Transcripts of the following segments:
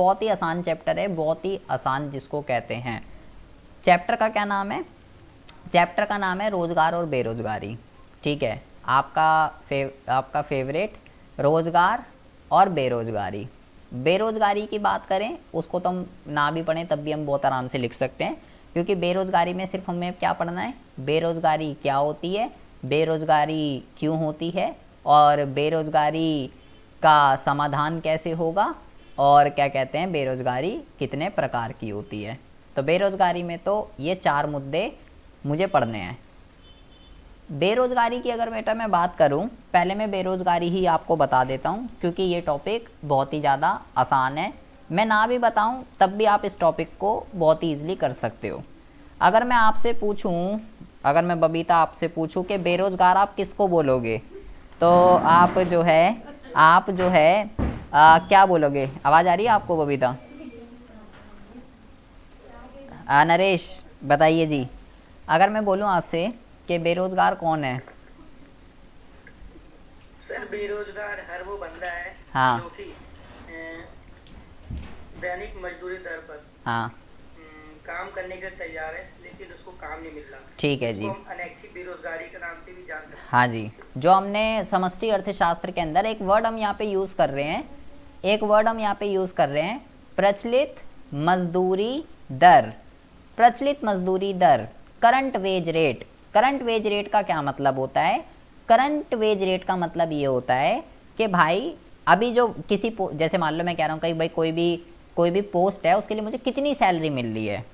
बहुत ही आसान चैप्टर है, बहुत ही आसान जिसको कहते हैं। चैप्टर का क्या नाम है? चैप्टर का नाम है रोजगार और बेरोजगारी। ठीक है, आपका फेवरेट रोजगार और बेरोजगारी। बेरोजगारी की बात करें, उसको तो हम ना भी पढ़ें तब भी हम बहुत आराम से लिख सकते हैं, क्योंकि बेरोजगारी में सिर्फ हमें क्या पढ़ना है, बेरोजगारी क्या होती है, बेरोजगारी क्यों होती है, और बेरोजगारी का समाधान कैसे होगा, और क्या कहते हैं बेरोजगारी कितने प्रकार की होती है। तो बेरोजगारी में तो ये 4 मुद्दे मुझे पढ़ने हैं। बेरोजगारी की अगर बेटा मैं बात करूं, पहले मैं बेरोजगारी ही आपको बता देता हूं, क्योंकि ये टॉपिक बहुत ही ज़्यादा आसान है। मैं ना भी बताऊं तब भी आप इस टॉपिक को बहुत ही ईजिली कर सकते हो। अगर मैं आपसे पूछूं, अगर मैं बबीता आपसे पूछूं कि बेरोजगार आप किसको बोलोगे, तो आप जो है क्या बोलोगे? आवाज़ आ रही है आपको बबीता? नरेश बताइए जी, अगर मैं बोलूं आपसे कि बेरोजगार कौन है? सर बेरोजगार हर वो बंदा है हाँ जो कि दैनिक मजदूरी दर पर हाँ काम करने के लिए तैयार है, लेकिन उसको काम नहीं मिल रहा। ठीक है इसको जी। हम अनैच्छिक बेरोजगारी के नाम से भी जान सकते हैं। हाँ जी, जो हमने समष्टि अर्थशास्त्र के अंदर एक वर्ड हम यहाँ पे यूज़ कर रहे हैं, एक वर्ड हम यहाँ पे यूज़ कर रहे हैं, प्रचलित मजदूरी दर। प्रचलित मजदूरी दर, current wage rate. Current wage rate का क्या मतलब होता है? करंट वेज रेट का मतलब ये होता है कि भाई अभी जो किसी जैसे मान लो मैं कह रहा हूँ कि भाई कोई भी पोस्ट है, उसके लिए मुझे कितनी सैलरी मिल रही है,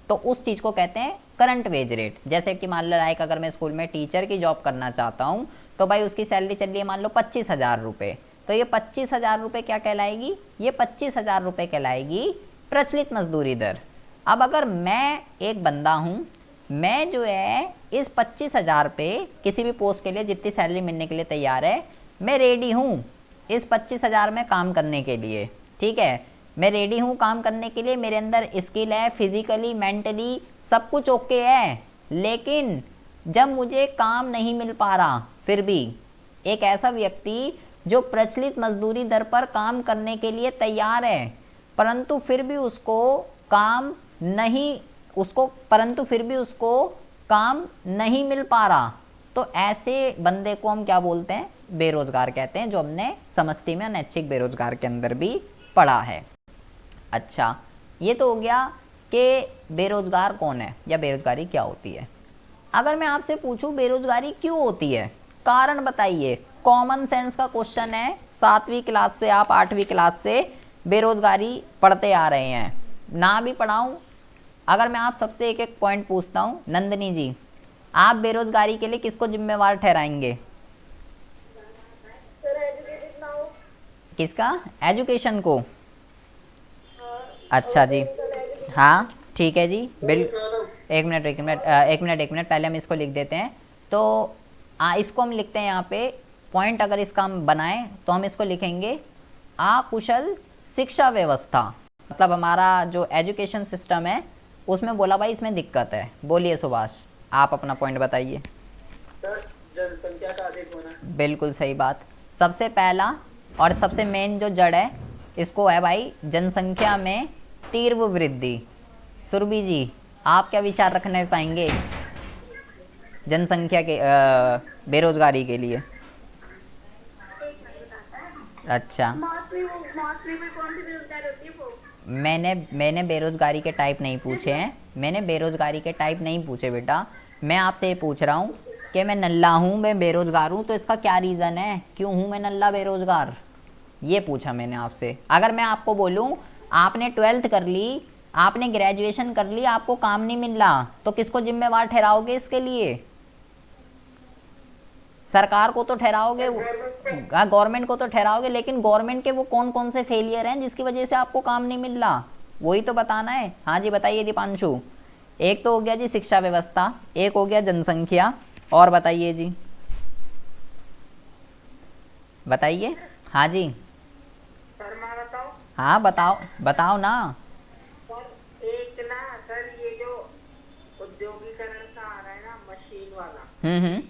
तो उस चीज़ को कहते हैं करंट वेज रेट। जैसे कि मान लो लाइक अगर मैं स्कूल में टीचर की जॉब करना चाहता हूँ, तो भाई उसकी सैलरी चल रही है मान लो 25,000 रुपये, तो ये 25,000 रुपये क्या कहलाएगी? ये 25,000 रुपये कहलाएगी प्रचलित मजदूरी दर। अब अगर मैं एक बंदा हूँ, मैं जो है इस 25,000 पे किसी भी पोस्ट के लिए जितनी सैलरी मिलने के लिए तैयार है, मैं रेडी हूँ इस 25,000 में काम करने के लिए। ठीक है, मैं रेडी हूँ काम करने के लिए, मेरे अंदर स्किल है, फिजिकली मेंटली सब कुछ ओके है, लेकिन जब मुझे काम नहीं मिल पा रहा, फिर भी एक ऐसा व्यक्ति जो प्रचलित मजदूरी दर पर काम करने के लिए तैयार है, परंतु फिर भी उसको काम नहीं मिल पा रहा, तो ऐसे बंदे को हम क्या बोलते हैं? बेरोजगार कहते हैं, जो हमने समष्टि में अनैच्छिक बेरोजगार के अंदर भी पढ़ा है। अच्छा, ये तो हो गया कि बेरोजगार कौन है या बेरोजगारी क्या होती है। अगर मैं आपसे पूछूं बेरोजगारी क्यों होती है, कारण बताइए। कॉमन सेंस का क्वेश्चन है, 7वीं क्लास से आप 8वीं क्लास से बेरोजगारी पढ़ते आ रहे हैं, ना भी पढ़ाऊं, अगर मैं आप सबसे एक एक पॉइंट पूछता हूं, नंदनी जी आप बेरोजगारी के लिए किसको जिम्मेवार ठहराएंगे? किसका? एजुकेशन को? अच्छा जी, हाँ ठीक है जी, एक मिनट पहले हम इसको लिख देते हैं। तो इसको हम लिखते हैं यहाँ पे पॉइंट, अगर इसका हम बनाएं तो हम इसको लिखेंगे अकुशल शिक्षा व्यवस्था। मतलब हमारा जो एजुकेशन सिस्टम है उसमें बोला भाई इसमें दिक्कत है। बोलिए सुभाष, आप अपना पॉइंट बताइए। सर जनसंख्या का अधिक होना। बिल्कुल सही बात। सबसे पहला और सबसे मेन जो जड़ है इसको है भाई जनसंख्या में तीव्र वृद्धि। सुरभि जी आप क्या विचार रखने पाएंगे जनसंख्या के बेरोजगारी के लिए? अच्छा, मैंने बेरोजगारी के टाइप नहीं पूछे हैं, मैंने बेरोजगारी के टाइप नहीं पूछे बेटा। मैं आपसे ये पूछ रहा हूँ कि मैं नल्ला हूँ, मैं बेरोजगार हूँ, तो इसका क्या रीज़न है, क्यों हूँ मैं नल्ला बेरोजगार, ये पूछा मैंने आपसे। अगर मैं आपको बोलूँ आपने 12th कर ली, आपने ग्रेजुएशन कर ली, आपको काम नहीं मिल रहा, तो किसको जिम्मेवार ठहराओगे इसके लिए? सरकार को तो ठहराओगे, गवर्नमेंट को तो ठहराओगे, लेकिन गवर्नमेंट के वो कौन कौन से फेलियर हैं जिसकी वजह से आपको काम नहीं मिल रहा, वही तो बताना है। हाँ जी बताइए दीपांशु। एक तो हो गया जी शिक्षा व्यवस्था, एक हो गया जनसंख्या, और बताइए जी, बताइए। हाँ जी, सर मैं बताऊं? हाँ बताओ बताओ ना। सर एक ना सर ये जो उद्योगीकरण सा आ रहा है ना, मशीन वाला। हम्म।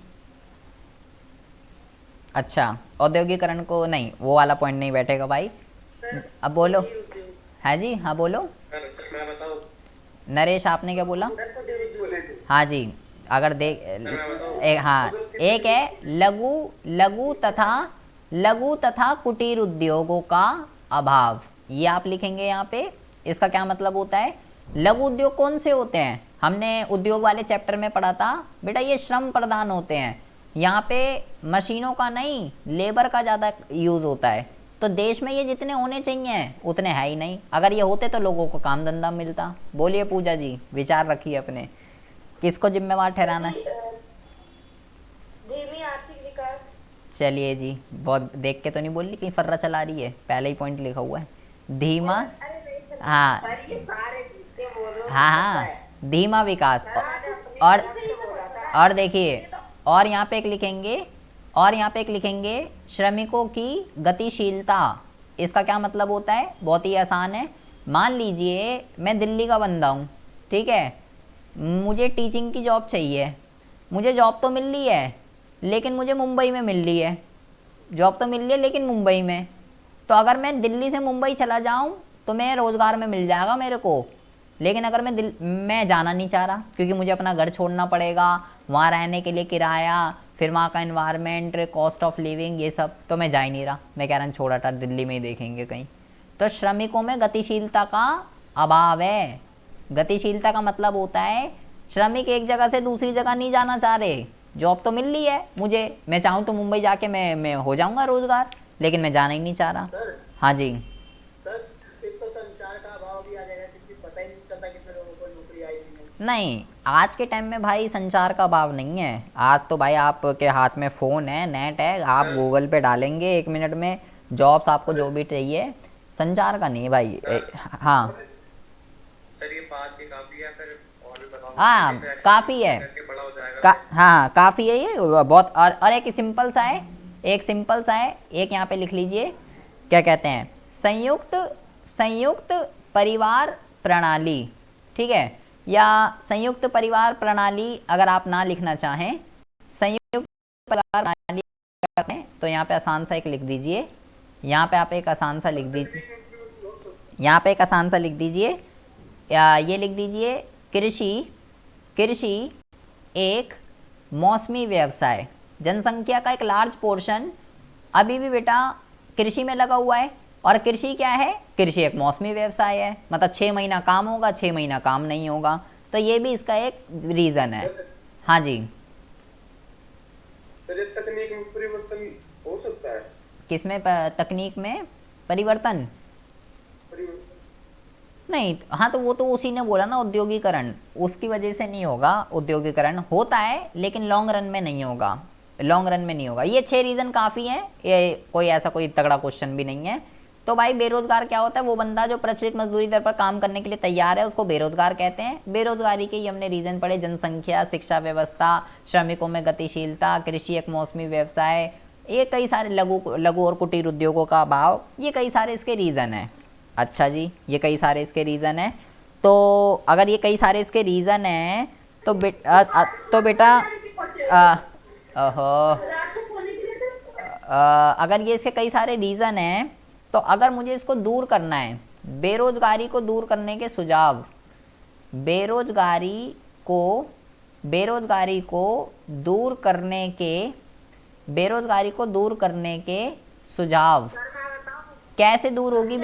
अच्छा, औद्योगिकरण को नहीं, वो वाला पॉइंट नहीं बैठेगा भाई। सर अब बोलो। कुटीर उद्योग। है जी, हाँ बोलो। सर मैं बताऊं? नरेश आपने क्या बोला? सर कुटीर उद्योग है। हाँ जी, अगर देख सर मैं बताऊं? हाँ, एक है लघु लघु तथा कुटीर उद्योगों का अभाव, ये आप लिखेंगे यहाँ पे। इसका क्या मतलब होता है? लघु उद्योग कौन से होते हैं? हमने उद्योग वाले चैप्टर में पढ़ा था बेटा, ये श्रम प्रधान होते हैं। यहाँ पे मशीनों का नहीं, लेबर का ज़्यादा यूज़ होता है। तो देश में ये जितने होने चाहिए उतने है ही नहीं। अगर ये होते तो लोगों को काम धंधा मिलता। बोलिए पूजा जी, विचार रखिए अपने, किसको जिम्मेवार ठहराना है? धीमी आर्थिक विकास। चलिए जी, बहुत देख के तो नहीं बोल रही कहीं फर्रा चला रही है, पहले ही पॉइंट लिखा हुआ है धीमा। अरे नहीं सर, हाँ सर ये सारे जितने बोल रहे हो हाँ पता हाँ, है। धीमा विकास। सर आज अपने और तरफ से बोला था। और देखिए, और यहाँ पे एक लिखेंगे, और यहाँ पे एक लिखेंगे श्रमिकों की गतिशीलता। इसका क्या मतलब होता है? बहुत ही आसान है। मान लीजिए मैं दिल्ली का बंदा हूँ, ठीक है, मुझे टीचिंग की जॉब चाहिए। मुझे जॉब तो मिल रही है लेकिन मुझे मुंबई में मिल रही है। जॉब तो मिल रही है लेकिन मुंबई में। तो अगर मैं दिल्ली से मुंबई चला जाऊँ तो मैं रोज़गार में मिल जाएगा मेरे को। लेकिन अगर मैं जाना नहीं चाह रहा क्योंकि मुझे अपना घर छोड़ना पड़ेगा, वहाँ रहने के लिए किराया, फिर वहाँ का इन्वायरमेंट, कॉस्ट ऑफ लिविंग, ये सब, तो मैं जा ही नहीं रहा। मैं कह रहा हूँ छोड़ा था, दिल्ली में ही देखेंगे कहीं। तो श्रमिकों में गतिशीलता का अभाव है। गतिशीलता का मतलब होता है श्रमिक एक जगह से दूसरी जगह नहीं जाना चाह रहे। जॉब तो मिल रही है मुझे, मैं चाहूँ तो मुंबई जाके मैं हो जाऊँगा रोज़गार, लेकिन मैं जाना ही नहीं चाह रहा। सर हाँ जी, सर इसको संचार का अभाव भी आ जाएगा क्योंकि पता ही नहीं चलता कितने लोगों को नौकरी आई नहीं। नहीं, आज के टाइम में भाई संचार का अभाव नहीं है। आज तो भाई आपके हाथ में फ़ोन है, नेट है, आप गूगल पे डालेंगे 1 मिनट में जॉब्स, आपको जो भी चाहिए। संचार का नहीं भाई। हाँ सर ये 5 ही काफी है, फिर और भी बताओ? हाँ, काफ़ी है। करके बड़ा हो जाएगा। हाँ काफ़ी है ये बहुत। और एक सिंपल सा है, एक सिंपल सा है, एक यहाँ पे लिख लीजिए, क्या कहते हैं, संयुक्त संयुक्त परिवार प्रणाली, ठीक है, या संयुक्त परिवार प्रणाली अगर आप ना लिखना चाहें, संयुक्त परिवार प्रणाली करें तो यहाँ पे आसान सा एक लिख दीजिए। यहाँ पे आप एक आसान सा लिख दीजिए, यहाँ पे एक आसान सा लिख दीजिए, ये लिख दीजिए, कृषि कृषि एक मौसमी व्यवसाय। जनसंख्या का एक लार्ज पोर्शन अभी भी बेटा कृषि में लगा हुआ है। और कृषि क्या है? कृषि एक मौसमी व्यवसाय है, मतलब 6 महीना काम होगा, 6 महीना काम नहीं होगा। तो ये भी इसका एक रीज़न है। हाँ जी, तो तकनीक में परिवर्तन हो सकता है? किसमें तकनीक में परिवर्तन? नहीं, हाँ तो वो तो उसी ने बोला ना, औद्योगिकरण, उसकी वजह से नहीं होगा। औद्योगिकरण होता है लेकिन लॉन्ग रन में नहीं होगा, लॉन्ग रन में नहीं होगा। ये 6 रीज़न काफ़ी हैं, ये कोई ऐसा कोई तगड़ा क्वेश्चन भी नहीं है। तो भाई बेरोजगार क्या होता है? वो बंदा जो प्रचलित मजदूरी दर पर काम करने के लिए तैयार है, उसको बेरोजगार कहते हैं। बेरोजगारी के ये हमने रीज़न पढ़े, जनसंख्या, शिक्षा व्यवस्था, श्रमिकों में गतिशीलता, कृषि एक मौसमी व्यवसाय, ये कई सारे लघु और कुटीर उद्योगों का अभाव, ये कई सारे इसके रीज़न हैं। अच्छा जी, ये कई सारे इसके रीज़न हैं। तो अगर ये कई सारे इसके रीज़न हैं तो बेटा ओहो, अगर ये इसके कई सारे रीज़न हैं तो अगर मुझे इसको दूर करना है, बेरोजगारी को दूर करने के सुझाव, बेरोजगारी को दूर करने के सुझाव कैसे दूर होगी?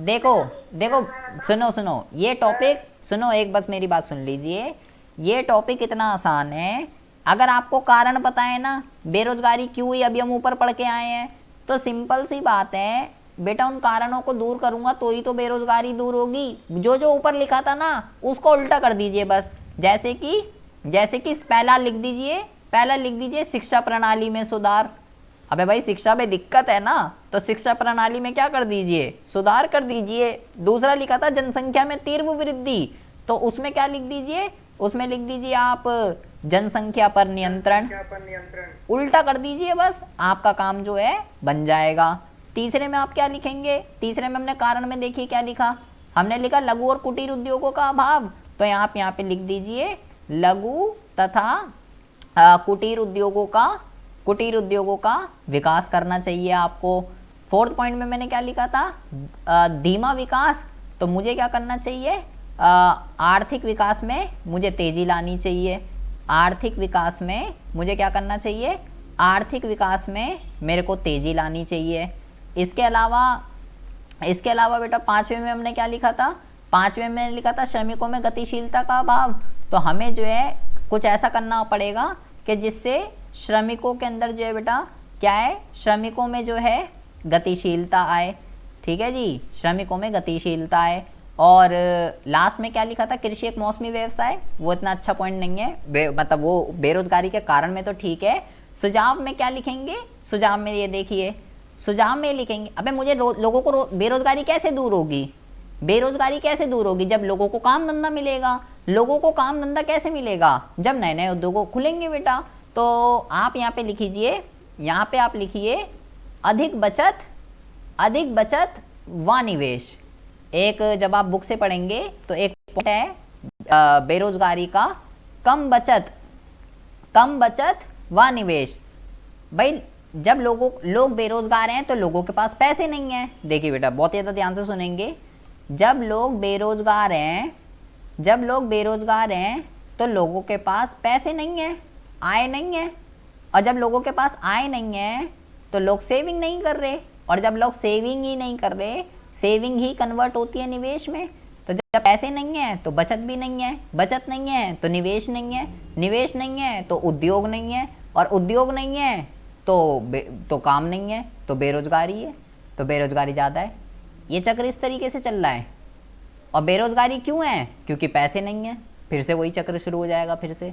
देखो देखो, सुनो ये टॉपिक सुनो, एक बस मेरी बात सुन लीजिए। ये टॉपिक इतना आसान है, अगर आपको कारण पता है ना बेरोजगारी क्यों हुई, अभी हम ऊपर पढ़ के आए हैं, तो सिंपल सी बात है बेटा, उन कारणों को दूर करूंगा तो ही तो बेरोजगारी दूर होगी। जो जो ऊपर लिखा था ना उसको उल्टा कर दीजिए बस। जैसे कि पहला लिख दीजिए शिक्षा प्रणाली में सुधार। अबे भाई शिक्षा में दिक्कत है ना, तो शिक्षा प्रणाली में क्या कर दीजिए? सुधार कर दीजिए। दूसरा लिखा था जनसंख्या में तीव्र वृद्धि, तो उसमें क्या लिख दीजिए? उसमें लिख दीजिए आप जनसंख्या पर नियंत्रण। उल्टा कर दीजिए बस, आपका काम जो है बन जाएगा। तीसरे में आप क्या लिखेंगे? तीसरे में हमने कारण में देखिए क्या लिखा, हमने लिखा लघु और कुटीर उद्योगों का अभाव, तो आप यहाँ पे लिख दीजिए लघु तथा कुटीर उद्योगों का विकास करना चाहिए आपको। फोर्थ पॉइंट में मैंने क्या लिखा था? धीमा विकास, तो मुझे क्या करना चाहिए, आर्थिक विकास में मुझे तेजी लानी चाहिए। आर्थिक विकास में मुझे क्या करना चाहिए, आर्थिक विकास में मेरे को तेजी लानी चाहिए। इसके अलावा बेटा 5वें में हमने क्या लिखा था, 5वें में लिखा था श्रमिकों में गतिशीलता का अभाव। तो हमें जो है कुछ ऐसा करना पड़ेगा कि जिससे श्रमिकों के अंदर जो है बेटा क्या है, श्रमिकों में जो है गतिशीलता आए। ठीक है जी, श्रमिकों में गतिशीलता आए। और लास्ट में क्या लिखा था, कृषि एक मौसमी व्यवसाय, वो इतना अच्छा पॉइंट नहीं है, मतलब वो बेरोजगारी के कारण में तो ठीक है। सुझाव में क्या लिखेंगे, सुझाव में ये देखिए, सुझाव में लिखेंगे अबे मुझे लोगों को बेरोजगारी कैसे दूर होगी, बेरोजगारी कैसे दूर होगी, जब लोगों को काम धंधा मिलेगा। लोगों को काम धंधा कैसे मिलेगा, जब नए नए उद्योगों खुलेंगे बेटा। तो आप यहाँ पे लिखिए, यहाँ पे आप लिखिए अधिक बचत व निवेश। एक जब आप बुक से पढ़ेंगे तो एक पॉइंट है बेरोजगारी का, कम बचत व निवेश। भाई जब लोग बेरोजगार हैं तो लोगों के पास पैसे नहीं हैं। देखिए बेटा बहुत ज़्यादा ध्यान से सुनेंगे, जब लोग बेरोजगार हैं तो लोगों के पास पैसे नहीं है, आय नहीं है। और जब लोगों के पास आय नहीं है तो लोग सेविंग नहीं कर रहे, और जब लोग सेविंग ही नहीं कर रहे, सेविंग ही कन्वर्ट होती है निवेश में। तो जब पैसे नहीं है तो बचत भी नहीं है, बचत नहीं है तो निवेश नहीं है, निवेश नहीं है तो उद्योग नहीं है, और उद्योग नहीं है तो काम नहीं है, तो बेरोजगारी है, तो बेरोजगारी ज़्यादा है। ये चक्र इस तरीके से चल रहा है। और बेरोजगारी क्यों है, क्योंकि पैसे नहीं है। फिर से वही चक्र शुरू हो जाएगा फिर से।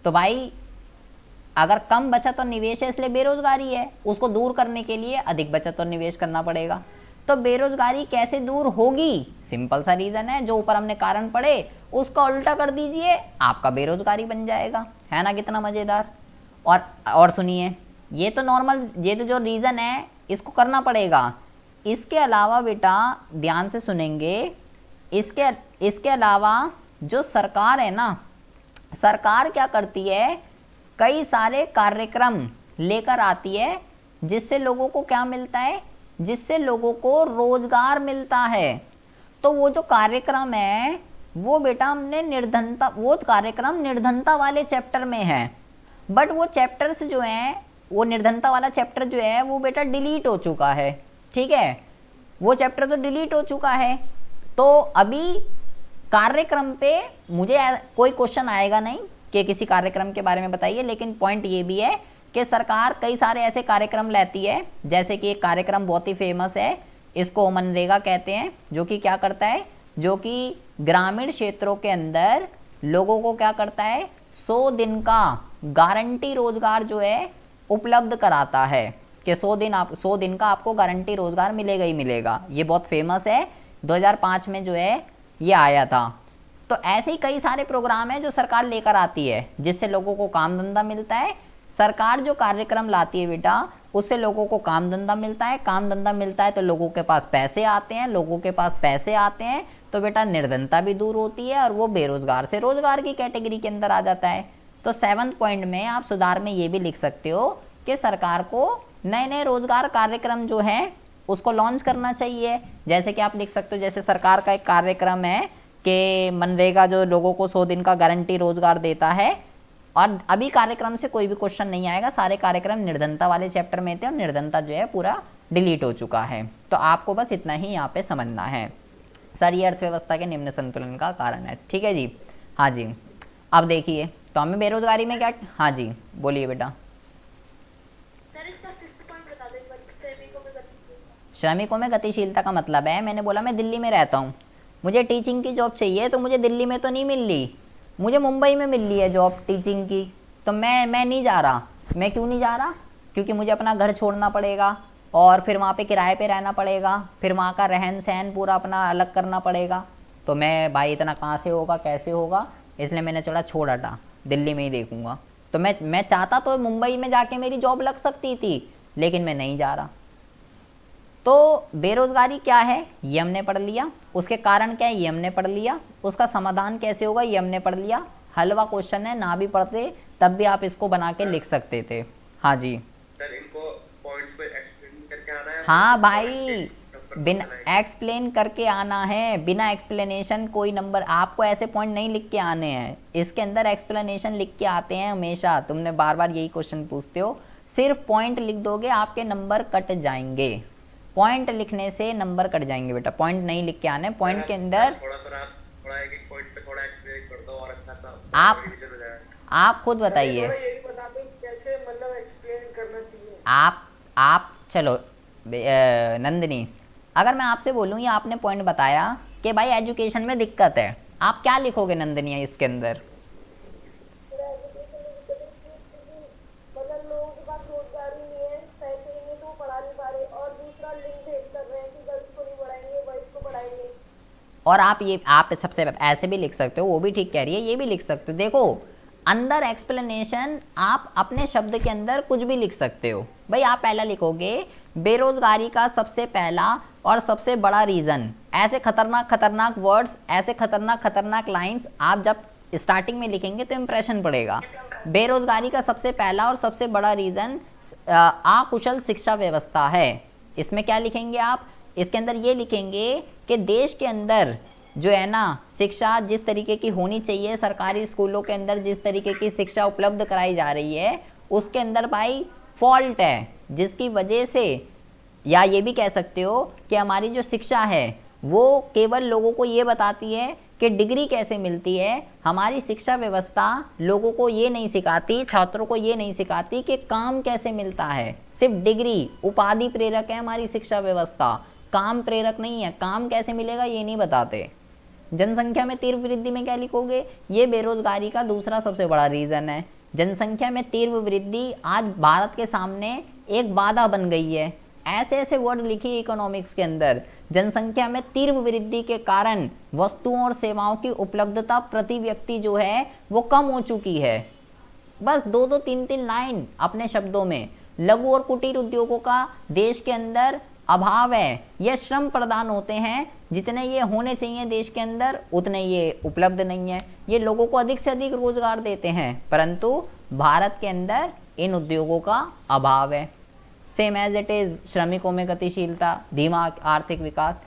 तो भाई अगर कम बचत और निवेश है इसलिए बेरोजगारी है, उसको दूर करने के लिए अधिक बचत और निवेश करना पड़ेगा। तो बेरोजगारी कैसे दूर होगी, सिंपल सा रीजन है, जो ऊपर हमने कारण पढ़े उसका उल्टा कर दीजिए, आपका बेरोजगारी बन जाएगा। है ना कितना मजेदार। और सुनिए, ये तो नॉर्मल, ये तो जो रीजन है इसको करना पड़ेगा। इसके अलावा बेटा ध्यान से सुनेंगे, इसके अलावा जो सरकार है ना, सरकार क्या करती है, कई सारे कार्यक्रम लेकर आती है जिससे लोगों को क्या मिलता है, जिससे लोगों को रोजगार मिलता है। तो वो जो कार्यक्रम है वो बेटा हमने निर्धनता, वो कार्यक्रम निर्धनता वाले चैप्टर में है। बट वो चैप्टर्स जो हैं, वो निर्धनता वाला चैप्टर जो है वो बेटा डिलीट हो चुका है। ठीक है, वो चैप्टर तो डिलीट हो चुका है। तो अभी कार्यक्रम पे मुझे कोई क्वेश्चन आएगा नहीं कि किसी कार्यक्रम के बारे में बताइए, लेकिन पॉइंट ये भी है कि सरकार कई सारे ऐसे कार्यक्रम लाती है, जैसे कि एक कार्यक्रम बहुत ही फेमस है, इसको मनरेगा कहते हैं, जो कि क्या करता है, जो कि ग्रामीण क्षेत्रों के अंदर लोगों को क्या करता है, 100 दिन का गारंटी रोजगार जो है उपलब्ध कराता है, कि 100 दिन का आपको गारंटी रोजगार मिलेगा ही मिलेगा। ये बहुत फेमस है, 2005 में जो है ये आया था। तो ऐसे ही कई सारे प्रोग्राम हैं जो सरकार लेकर आती है जिससे लोगों को काम धंधा मिलता है। सरकार जो कार्यक्रम लाती है बेटा उससे लोगों को काम धंधा मिलता है, काम धंधा मिलता है तो लोगों के पास पैसे आते हैं, लोगों के पास पैसे आते हैं तो बेटा निर्धनता भी दूर होती है और वो बेरोजगार से रोजगार की कैटेगरी के अंदर आ जाता है। तो 7th पॉइंट में आप सुधार में ये भी लिख सकते हो कि सरकार को नए नए रोजगार कार्यक्रम जो हैं उसको लॉन्च करना चाहिए। जैसे कि आप लिख सकते हो, जैसे सरकार का एक कार्यक्रम है कि मनरेगा जो लोगों को 100 दिन का गारंटी रोजगार देता है, और अभी कार्यक्रम से कोई भी क्वेश्चन नहीं आएगा, सारे कार्यक्रम निर्धनता वाले चैप्टर में थे और निर्धनता जो है पूरा डिलीट हो चुका है। तो आपको बस इतना ही यहाँ पे समझना है। सर ये अर्थव्यवस्था के निम्न संतुलन का कारण है। ठीक है जी, हाँ जी। अब देखिए तो हमें बेरोजगारी में क्या, हाँ जी बोलिए बेटा। श्रमिकों में गतिशीलता का मतलब है, मैंने बोला मैं दिल्ली में रहता हूँ, मुझे टीचिंग की जॉब चाहिए, तो मुझे दिल्ली में तो नहीं मिल रही, मुझे मुंबई में मिल रही है जॉब टीचिंग की, तो मैं नहीं जा रहा। मैं क्यों नहीं जा रहा, क्योंकि मुझे अपना घर छोड़ना पड़ेगा और फिर वहाँ पे किराए पे रहना पड़ेगा, फिर वहाँ का रहन सहन पूरा अपना अलग करना पड़ेगा। तो मैं भाई इतना कहाँ से होगा, कैसे होगा, इसलिए मैंने छोड़ हटा, दिल्ली में ही देखूँगा। तो मैं चाहता तो मुंबई में जाके मेरी जॉब लग सकती थी, लेकिन मैं नहीं जा रहा। तो बेरोजगारी क्या है ये हमने पढ़ लिया, उसके कारण क्या है ये हमने पढ़ लिया, उसका समाधान कैसे होगा ये हमने पढ़ लिया। हलवा क्वेश्चन है, ना भी पढ़ते तब भी आप इसको बना के लिख सकते थे। हाँ जी सर, इनको पॉइंट्स पे एक्सप्लेन करके आना है। हाँ भाई, बिना एक्सप्लेन करके आना है, बिना एक्सप्लेनेशन कोई नंबर, आपको ऐसे पॉइंट नहीं लिख के आने हैं, इसके अंदर एक्सप्लेनेशन लिख के आते हैं हमेशा। तुमने बार बार यही क्वेश्चन पूछते हो, सिर्फ पॉइंट लिख दोगे आपके नंबर कट जाएंगे। पॉइंट लिखने से नंबर कट जाएंगे बेटा, पॉइंट नहीं लिख के आने, पॉइंट के अंदर थोड़ा एक पॉइंट पे थोड़ा एक्सप्लेन कर दो और अच्छा सा रिवीजन हो जाएगा। आप खुद बताइए, थोड़ा ये भी बता दो कैसे मतलब एक्सप्लेन करना चाहिए। आप चलो नंदिनी, अगर मैं आपसे बोलूँ या आपने पॉइंट बताया कि भाई एजुकेशन में दिक्कत है, आप क्या लिखोगे नंदिनी इसके अंदर? मतलब लोगों के पास रोजगार ही नहीं है, पैसे ही नहीं तो वो पढ़ा नहीं पा रहे, और दूसरा लिंक भेज कर रहे हैं कि गर्ल्स को नहीं पढ़ाएंगे बॉयज को पढ़ाएंगे। और आप सबसे ऐसे भी लिख सकते हो, वो भी ठीक कह रही है, ये भी लिख सकते हो। देखो अंदर एक्सप्लेनेशन आप अपने शब्द के अंदर कुछ भी लिख सकते हो। भाई आप पहला लिखोगे बेरोजगारी का सबसे पहला और सबसे बड़ा रीजन, ऐसे खतरनाक खतरनाक वर्ड्स, ऐसे खतरनाक खतरनाक लाइंस आप जब स्टार्टिंग में लिखेंगे तो इम्प्रेशन पड़ेगा। बेरोजगारी का सबसे पहला और सबसे बड़ा रीजन अकुशल शिक्षा व्यवस्था है। इसमें क्या लिखेंगे आप? इसके अंदर ये लिखेंगे कि देश के अंदर जो है ना शिक्षा जिस तरीके की होनी चाहिए, सरकारी स्कूलों के अंदर जिस तरीके की शिक्षा उपलब्ध कराई जा रही है उसके अंदर भाई फॉल्ट है, जिसकी वजह से, या ये भी कह सकते हो कि हमारी जो शिक्षा है वो केवल लोगों को ये बताती है कि डिग्री कैसे मिलती है। हमारी शिक्षा व्यवस्था लोगों को ये नहीं सिखाती, छात्रों को ये नहीं सिखाती कि काम कैसे मिलता है। सिर्फ डिग्री उपाधि प्रेरक है हमारी शिक्षा व्यवस्था, काम प्रेरक नहीं है। काम कैसे मिलेगा ये नहीं बताते। जनसंख्या में तीव्र वृद्धि में क्या लिखोगे? ये बेरोजगारी का दूसरा सबसे बड़ा रीजन है। जनसंख्या में तीव्र वृद्धि आज भारत के सामने एक बाधा बन गई है। ऐसे ऐसे वर्ड लिखिए इकोनॉमिक्स के अंदर। जनसंख्या में तीव्र वृद्धि के कारण वस्तुओं और सेवाओं की उपलब्धता प्रति व्यक्ति जो है वो कम हो चुकी है। बस दो दो तीन तीन लाइन अपने शब्दों में। लघु और कुटीर उद्योगों का देश के अंदर अभाव है। ये श्रम प्रदान होते हैं, जितने ये होने चाहिए देश के अंदर उतने ये उपलब्ध नहीं है। ये लोगों को अधिक से अधिक रोजगार देते हैं, परंतु भारत के अंदर इन उद्योगों का अभाव है। सेम एज इट इज श्रमिकों में गतिशीलता, धीमा आर्थिक विकास।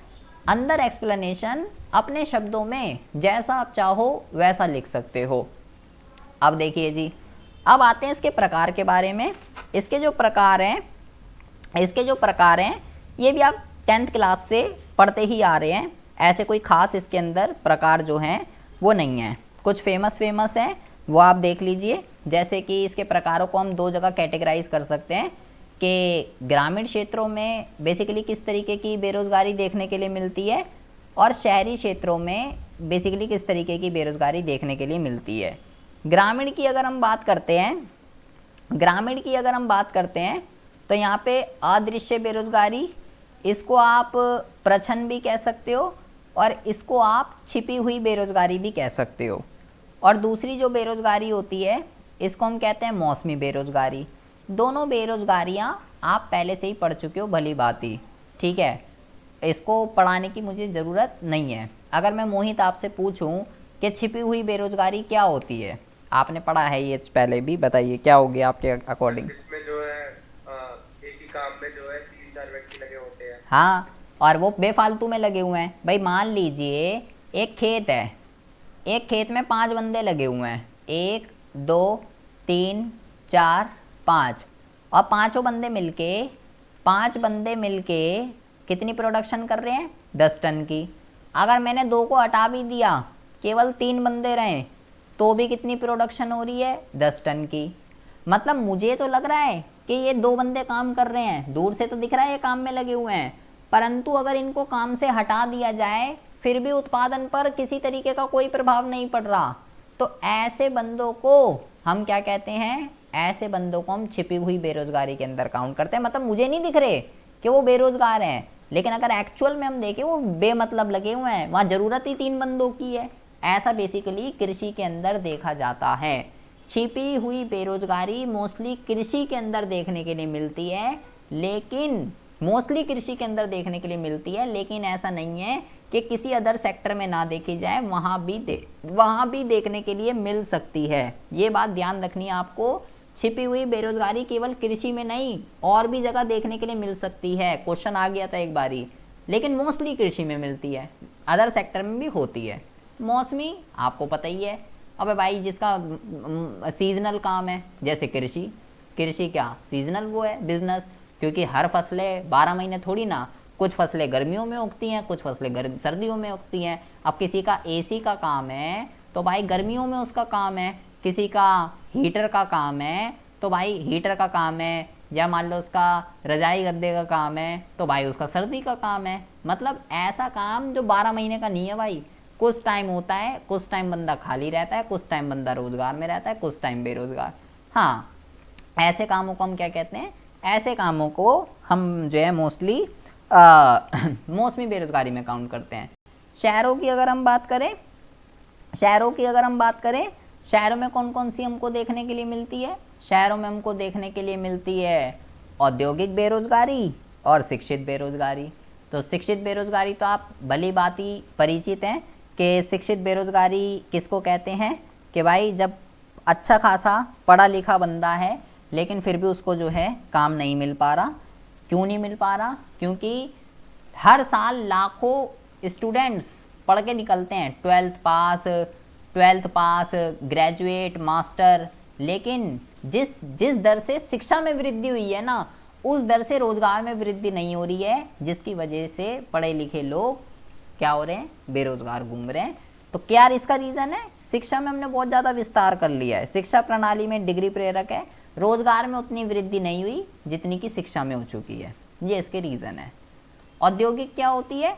अंदर एक्सप्लेनेशन अपने शब्दों में जैसा आप चाहो वैसा लिख सकते हो। अब देखिए जी, अब आते हैं इसके प्रकार के बारे में। इसके जो प्रकार हैं ये भी आप 10th क्लास से पढ़ते ही आ रहे हैं। ऐसे कोई खास इसके अंदर प्रकार जो हैं वो नहीं है। कुछ फेमस हैं वो आप देख लीजिए। जैसे कि इसके प्रकारों को हम दो जगह कैटेगराइज कर सकते हैं कि ग्रामीण क्षेत्रों में बेसिकली किस तरीके की बेरोजगारी देखने के लिए मिलती है और शहरी क्षेत्रों में बेसिकली किस तरीके की बेरोजगारी देखने के लिए मिलती है। ग्रामीण की अगर हम बात करते हैं तो यहाँ पे अदृश्य बेरोजगारी, इसको आप प्रछन्न भी कह सकते हो और इसको आप छिपी हुई बेरोजगारी भी कह सकते हो। और दूसरी जो बेरोजगारी होती है इसको हम कहते हैं मौसमी बेरोजगारी। दोनों बेरोजगारियाँ आप पहले से ही पढ़ चुके हो, भली बात ही, ठीक है, इसको पढ़ाने की मुझे ज़रूरत नहीं है। अगर मैं मोहित आपसे पूछूं कि छिपी हुई बेरोजगारी क्या होती है, आपने पढ़ा है ये पहले भी, बताइए क्या होगी आपके अकॉर्डिंग? इसमें जो है एक ही काम में जो है 3-4 व्यक्ति लगे होते हैं। हाँ, और वो बेफालतू में लगे हुए हैं। भाई मान लीजिए एक खेत है, एक खेत में 5 बंदे लगे हुए हैं, 1 2 3 4 5, और पाँच बंदे मिलके कितनी प्रोडक्शन कर रहे हैं? 10 टन की। अगर मैंने 2 को हटा भी दिया, केवल 3 बंदे रहे, तो भी कितनी प्रोडक्शन हो रही है? 10 टन की। मतलब मुझे तो लग रहा है कि ये 2 बंदे काम कर रहे हैं, दूर से तो दिख रहा है ये काम में लगे हुए हैं, परंतु अगर इनको काम से हटा दिया जाए फिर भी उत्पादन पर किसी तरीके का कोई प्रभाव नहीं पड़ रहा। तो ऐसे बंदों को हम क्या कहते हैं? ऐसे बंदों को हम छिपी हुई बेरोजगारी के अंदर काउंट करते हैं। मतलब मुझे नहीं दिख रहे कि वो बेरोजगार हैं, लेकिन अगर एक्चुअल में हम देखें वो बेमतलब लगे हुए हैं, वहाँ ज़रूरत ही 3 बंदों की है। ऐसा बेसिकली कृषि के अंदर देखा जाता है। छिपी हुई बेरोजगारी मोस्टली कृषि के अंदर देखने के लिए मिलती है, लेकिन लेकिन ऐसा नहीं है कि किसी अदर सेक्टर में ना देखी जाए, वहाँ भी देखने के लिए मिल सकती है। ये बात ध्यान रखनी है आपको। छिपी हुई बेरोजगारी केवल कृषि में नहीं और भी जगह देखने के लिए मिल सकती है। क्वेश्चन आ गया था एक बारी, लेकिन मोस्टली कृषि में मिलती है, अदर सेक्टर में भी होती है। मौसमी आपको पता ही है, अबे भाई जिसका सीजनल काम है, जैसे कृषि, कृषि क्या सीजनल वो है बिजनेस, क्योंकि हर फसलें 12 महीने थोड़ी ना, कुछ फसलें गर्मियों में उगती हैं, कुछ फसलें सर्दियों में उगती हैं। अब किसी का एसी का काम है तो भाई गर्मियों में उसका काम है, किसी का हीटर का काम है तो भाई हीटर का काम है, या मान लो उसका रजाई गद्दे का काम है तो भाई उसका सर्दी का काम है। मतलब ऐसा काम जो 12 महीने का नहीं है भाई, कुछ टाइम होता है, कुछ टाइम बंदा खाली रहता है, कुछ टाइम बंदा रोजगार में रहता है, कुछ टाइम बेरोजगार। हाँ, ऐसे कामों को हम क्या कहते हैं, ऐसे कामों को हम जो है मोस्टली मौसमी बेरोजगारी में काउंट करते हैं। शहरों की अगर हम बात करें, शहरों में कौन कौन सी हमको देखने के लिए मिलती है? शहरों में हमको देखने के लिए मिलती है औद्योगिक बेरोजगारी और शिक्षित बेरोजगारी। तो शिक्षित बेरोजगारी तो आप भली भांति परिचित हैं कि शिक्षित बेरोजगारी किसको कहते हैं, कि भाई जब अच्छा खासा पढ़ा लिखा बंदा है लेकिन फिर भी उसको जो है काम नहीं मिल पा रहा। क्यों नहीं मिल पा रहा? क्योंकि हर साल लाखों स्टूडेंट्स पढ़ के निकलते हैं, 12th पास, ग्रेजुएट, मास्टर, लेकिन जिस दर से शिक्षा में वृद्धि हुई है ना, उस दर से रोजगार में वृद्धि नहीं हो रही है, जिसकी वजह से पढ़े लिखे लोग क्या हो रहे हैं, बेरोजगार घूम रहे हैं। तो क्या इसका रीज़न है? शिक्षा में हमने बहुत ज़्यादा विस्तार कर लिया है, शिक्षा प्रणाली में डिग्री प्रेरक है, रोजगार में उतनी वृद्धि नहीं हुई जितनी की शिक्षा में हो चुकी है, ये इसके रीज़न है। औद्योगिक क्या होती है?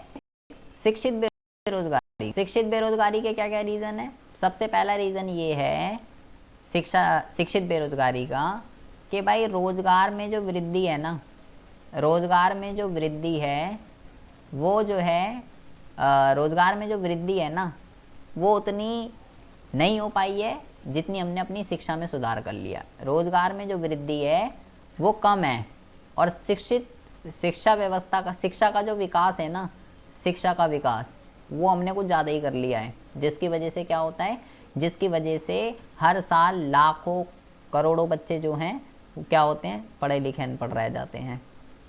शिक्षित बेरोजगारी। शिक्षित बेरोजगारी के क्या क्या रीज़न है? सबसे पहला रीज़न ये है शिक्षित बेरोजगारी का कि भाई रोजगार में जो वृद्धि है ना, रोजगार में जो वृद्धि है वो जो है रोजगार में जो वृद्धि है ना वो उतनी नहीं हो पाई है जितनी हमने अपनी शिक्षा में सुधार कर लिया। रोजगार में जो वृद्धि है वो कम है, और शिक्षा व्यवस्था का, शिक्षा का जो विकास है ना, शिक्षा का विकास वो हमने कुछ ज़्यादा ही कर लिया है, जिसकी वजह से क्या होता है, जिसकी वजह से हर साल लाखों करोड़ों बच्चे जो हैं वो क्या होते हैं, पढ़े लिखे अनपढ़ रह जाते हैं।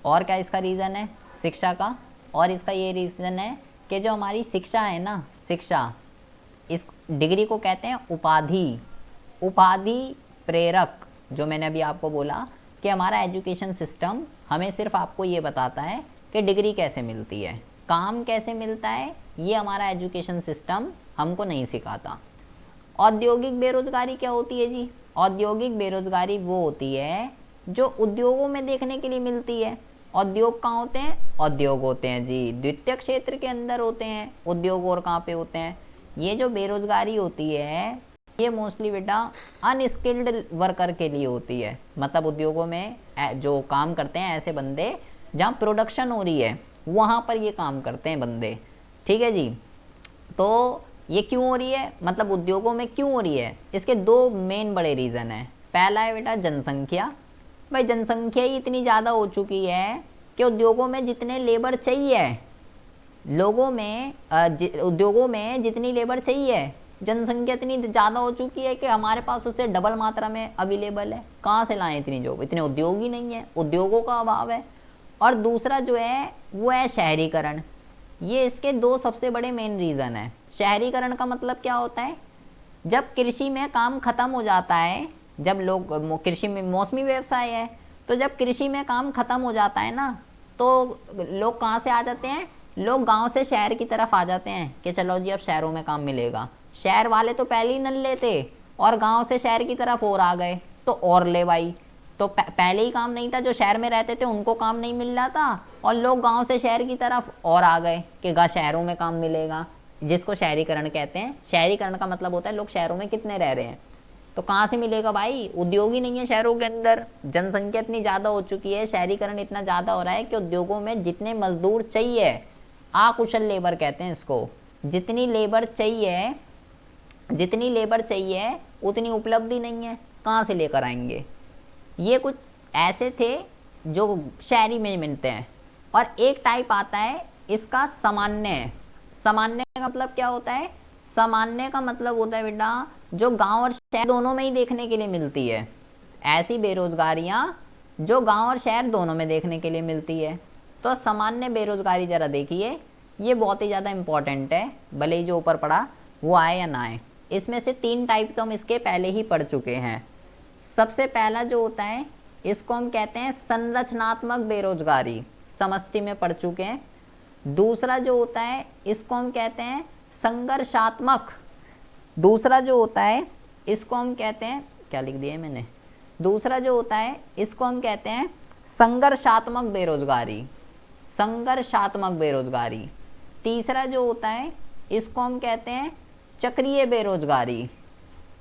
और क्या इसका रीज़न है शिक्षा का? और इसका ये रीज़न है कि जो हमारी शिक्षा है ना, शिक्षा, इस डिग्री को कहते हैं उपाधि प्रेरक। जो मैंने अभी आपको बोला कि हमारा एजुकेशन सिस्टम हमें सिर्फ आपको ये बताता है कि डिग्री कैसे मिलती है, काम कैसे मिलता है, ये हमारा एजुकेशन सिस्टम हमको नहीं सिखाता। औद्योगिक बेरोजगारी क्या होती है जी? औद्योगिक बेरोजगारी वो होती है जो उद्योगों में देखने के लिए मिलती है। उद्योग कहाँ होते हैं? उद्योग होते हैं जी द्वितीय क्षेत्र के अंदर होते हैं उद्योग। और कहाँ पे होते हैं? ये जो बेरोजगारी होती है ये मोस्टली बेटा अनस्किल्ड वर्कर के लिए होती है। मतलब उद्योगों में जो काम करते हैं ऐसे बंदे जहाँ प्रोडक्शन हो रही है वहाँ पर ये काम करते हैं बंदे, ठीक है जी। तो ये क्यों हो रही है, मतलब उद्योगों में क्यों हो रही है? इसके दो मेन बड़े रीज़न हैं। पहला है बेटा जनसंख्या। भाई जनसंख्या ही इतनी ज़्यादा हो चुकी है कि उद्योगों में जितने लेबर चाहिए, लोगों में उद्योगों में जितनी लेबर चाहिए, जनसंख्या इतनी ज़्यादा हो चुकी है कि हमारे पास उससे डबल मात्रा में अवेलेबल है। कहाँ से लाएं इतनी जॉब? इतने उद्योग ही नहीं है, उद्योगों का अभाव है। और दूसरा जो है वो है शहरीकरण। ये इसके दो सबसे बड़े मेन रीज़न है। शहरीकरण का मतलब क्या होता है? जब कृषि में काम खत्म हो जाता है, जब लोग कृषि में मौसमी व्यवसाय है, तो जब कृषि में काम खत्म हो जाता है ना, तो लोग कहाँ से आ जाते हैं? लोग गांव से शहर की तरफ आ जाते हैं कि चलो जी अब शहरों में काम मिलेगा। शहर वाले तो पहले ही नल्ले थे और गांव से शहर की तरफ और आ गए, तो और ले भाई। तो पहले ही काम नहीं था, जो शहर में रहते थे उनको काम नहीं मिल रहा था, और लोग गांव से शहर की तरफ और आ गए कि शहरों में काम मिलेगा, जिसको शहरीकरण कहते हैं। शहरीकरण का मतलब होता है लोग शहरों में कितने रह रहे हैं, तो कहाँ से मिलेगा भाई? उद्योग ही नहीं है शहरों के अंदर। जनसंख्या इतनी ज़्यादा हो चुकी है, शहरीकरण इतना ज़्यादा हो रहा है कि उद्योगों में जितने मजदूर चाहिए, अकुशल लेबर कहते हैं इसको, जितनी लेबर चाहिए उतनी उपलब्धि नहीं है, कहाँ से लेकर आएंगे? ये कुछ ऐसे थे जो शहरी में मिलते हैं। और एक टाइप आता है इसका सामान्य। सामान्य का मतलब क्या होता है? सामान्य का मतलब होता है बेटा जो गांव और शहर दोनों में ही देखने के लिए मिलती है। ऐसी बेरोजगारियां जो गांव और शहर दोनों में देखने के लिए मिलती है। तो सामान्य बेरोजगारी जरा देखिए, ये बहुत ही ज़्यादा इम्पॉर्टेंट है, भले ही जो ऊपर पढ़ा वो आए या ना आए। इसमें से 3 टाइप तो हम इसके पहले ही पढ़ चुके हैं। सबसे पहला जो होता है इसको हम कहते हैं संरचनात्मक बेरोजगारी, समष्टि में पढ़ चुके हैं। दूसरा जो होता है इसको हम कहते हैं संघर्षात्मक, दूसरा जो होता है इसको हम कहते हैं, क्या लिख दिया है मैंने, दूसरा जो होता है इसको हम कहते हैं संघर्षात्मक बेरोजगारी, संघर्षात्मक बेरोजगारी। तीसरा जो होता है इसको हम कहते हैं चक्रीय बेरोजगारी।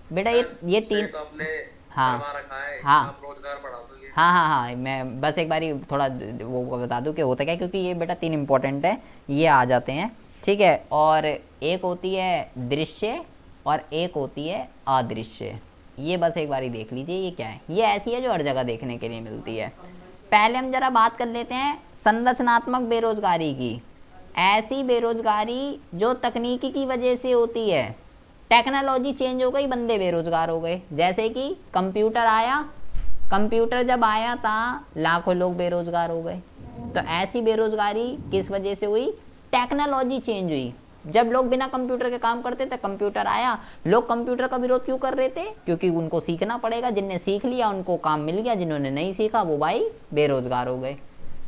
बेटा ये 3 तो आपने हाँ करवा रखा है, हाँ आप रोजगार बढ़ा दोगे। हाँ, मैं बस एक बारी थोड़ा वो बता दूं कि होता क्या है, क्योंकि ये बेटा 3 इंपॉर्टेंट है, ये आ जाते हैं, ठीक है। और एक होती है दृश्य और एक होती है अदृश्य। ये बस एक बारी देख लीजिए ये क्या है। ये ऐसी है जो हर जगह देखने के लिए मिलती है। पहले हम जरा बात कर लेते हैं संरचनात्मक बेरोजगारी की। ऐसी बेरोजगारी जो तकनीकी की वजह से होती है, टेक्नोलॉजी चेंज हो गई, बंदे बेरोजगार हो गए। जैसे कि कंप्यूटर आया, कंप्यूटर जब आया था लाखों लोग बेरोजगार हो गए। तो ऐसी बेरोजगारी किस वजह से हुई? टेक्नोलॉजी चेंज हुई। जब लोग बिना कंप्यूटर के काम करते थे, कंप्यूटर आया, लोग कंप्यूटर का विरोध क्यों कर रहे थे? क्योंकि उनको सीखना पड़ेगा। जिनने सीख लिया उनको काम मिल गया, जिन्होंने नहीं सीखा वो भाई बेरोजगार हो गए।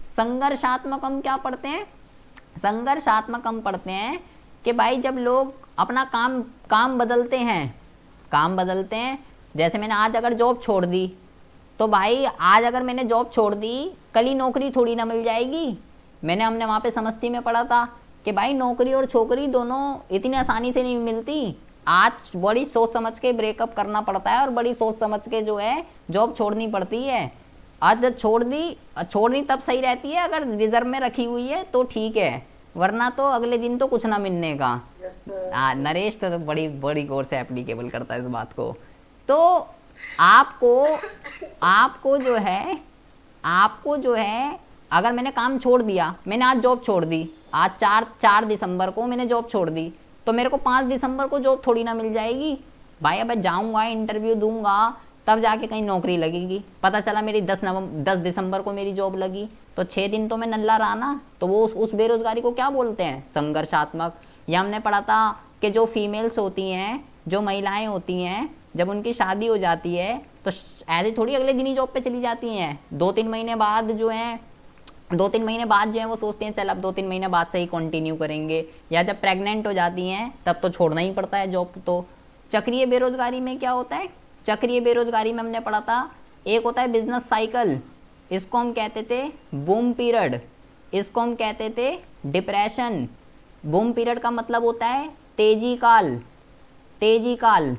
संघर्षात्मक हम क्या पढ़ते हैं? संघर्षात्मक हम पढ़ते हैं कि भाई जब लोग अपना काम बदलते हैं, काम बदलते हैं। जैसे मैंने आज अगर जॉब छोड़ दी, तो भाई आज अगर मैंने जॉब छोड़ दी, कल ही नौकरी थोड़ी ना मिल जाएगी। हमने वहाँ पे समष्टि में पढ़ा था कि भाई नौकरी और छोकरी दोनों इतनी आसानी से नहीं मिलती। आज बड़ी सोच समझ के ब्रेकअप करना पड़ता है और बड़ी सोच समझ के जो है जॉब छोड़नी पड़ती है। आज छोड़नी तब सही रहती है अगर रिजर्व में रखी हुई है तो ठीक है, वरना तो अगले दिन तो कुछ ना मिलने का। नरेश तो बड़ी बड़ी गौर से एप्लीकेबल करता है इस बात को। तो आपको जो है अगर मैंने काम छोड़ दिया, मैंने आज जॉब छोड़ दी, आज 4 दिसंबर को मैंने जॉब छोड़ दी, तो मेरे को 5 दिसंबर को जॉब थोड़ी ना मिल जाएगी भाई। अब जाऊंगा इंटरव्यू दूंगा तब जाके कहीं नौकरी लगेगी। पता चला मेरी 10 दिसंबर को मेरी जॉब लगी, तो 6 दिन तो मैं नल्ला रहा ना। तो वो उस बेरोजगारी को क्या बोलते हैं? संघर्षात्मक। या हमने पढ़ा था कि जो फीमेल्स होती हैं, जो महिलाएं होती हैं, जब उनकी शादी हो जाती है तो ऐसे थोड़ी अगले दिन ही जॉब पे चली जाती हैं। 2-3 महीने बाद जो है वो सोचते हैं चल अब 2-3 महीने बाद से ही कंटिन्यू करेंगे। या जब प्रेग्नेंट हो जाती हैं तब तो छोड़ना ही पड़ता है जॉब। तो चक्रीय बेरोजगारी में क्या होता है? चक्रीय बेरोजगारी में हमने पढ़ा था एक होता है बिजनेस साइकिल, इसको हम कहते थे बूम पीरियड, इसको हम कहते थे डिप्रेशन। बूम पीरियड का मतलब होता है तेजी काल,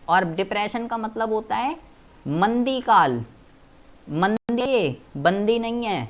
और डिप्रेशन का मतलब होता है मंदी काल। बंदी नहीं है।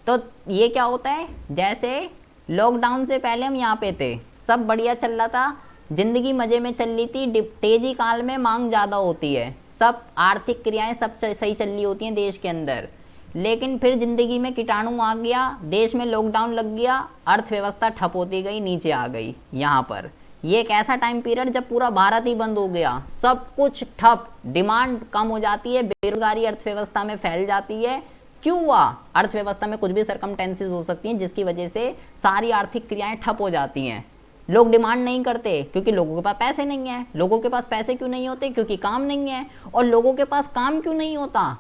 तो ये क्या होता है? जैसे लॉकडाउन से पहले हम यहाँ पे थे, सब बढ़िया चल रहा था, जिंदगी मजे में चल रही थी। तेजी काल में मांग ज़्यादा होती है, सब आर्थिक क्रियाएं सब सही चल रही होती हैं देश के अंदर। लेकिन फिर जिंदगी में कीटाणु आ गया, देश में लॉकडाउन लग गया, अर्थव्यवस्था ठप होती गई, नीचे आ गई। यहाँ पर ये एक ऐसा टाइम पीरियड जब पूरा भारत ही बंद हो गया, सब कुछ ठप, डिमांड कम हो जाती है, बेरोजगारी अर्थव्यवस्था में फैल जाती है। क्यों हुआ? अर्थव्यवस्था में कुछ भी सरकमटेंसेस हो सकती हैं जिसकी वजह से सारी आर्थिक क्रियाएं ठप हो जाती हैं। लोग डिमांड नहीं करते क्योंकि लोगों के पास पैसे नहीं है। लोगों के पास पैसे क्यों नहीं होते? क्योंकि काम नहीं है। और लोगों के पास काम क्यों नहीं होता?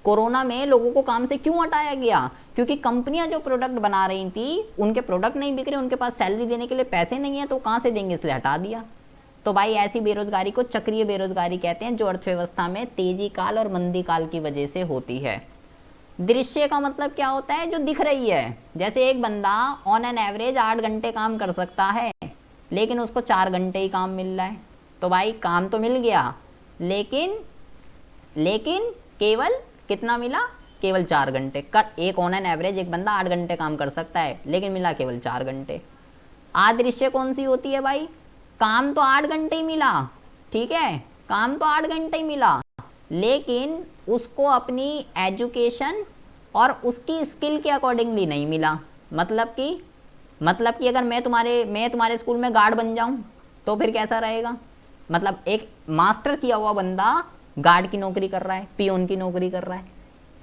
कोरोना में लोगों को काम से क्यों हटाया गया? क्योंकि कंपनियां जो प्रोडक्ट बना रही थी उनके प्रोडक्ट नहीं बिक रहे, उनके पास सैलरी देने के लिए पैसे नहीं है, तो कहाँ से देंगे, इसलिए हटा दिया। तो भाई ऐसी बेरोजगारी को चक्रीय बेरोजगारी कहते हैं, जो अर्थव्यवस्था में तेजी काल और मंदी काल की वजह से होती है। दृश्य का मतलब क्या होता है? जो दिख रही है। जैसे एक बंदा ऑन एन एवरेज 8 घंटे काम कर सकता है, लेकिन उसको 4 घंटे ही काम मिल रहा है। तो भाई काम तो मिल गया, लेकिन केवल कितना मिला? केवल 4 घंटे। एक ऑन एन एवरेज एक बंदा 8 घंटे काम कर सकता है, लेकिन मिला केवल 4 घंटे। अदृश्य कौन सी होती है भाई? काम तो 8 घंटे ही मिला, ठीक है, काम तो 8 घंटे ही मिला, लेकिन उसको अपनी एजुकेशन और उसकी स्किल के अकॉर्डिंगली नहीं मिला। मतलब कि अगर मैं तुम्हारे स्कूल में गार्ड बन जाऊं तो फिर कैसा रहेगा? मतलब एक मास्टर किया हुआ बंदा गार्ड की नौकरी कर रहा है, पियोन की नौकरी कर रहा है,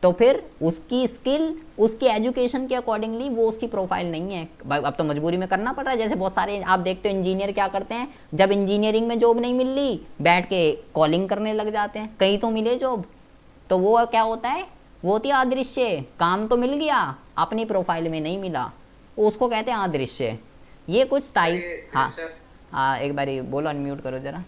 तो फिर उसकी स्किल, उसकी एजुकेशन के अकॉर्डिंगली वो उसकी प्रोफाइल नहीं है। अब तो मजबूरी में करना पड़ रहा है। जैसे बहुत सारे आप देखते हो इंजीनियर क्या करते हैं, जब इंजीनियरिंग में जॉब नहीं मिल रही बैठ के कॉलिंग करने लग जाते हैं। कहीं तो मिले जॉब, तो वो क्या होता है, वो होती है अदृश्य। काम तो मिल गया, अपनी प्रोफाइल में नहीं मिला, उसको कहते हैं अदृश्य। ये कुछ टाइप। हाँ हाँ, एक बार बोलो, अनम्यूट करो जरा।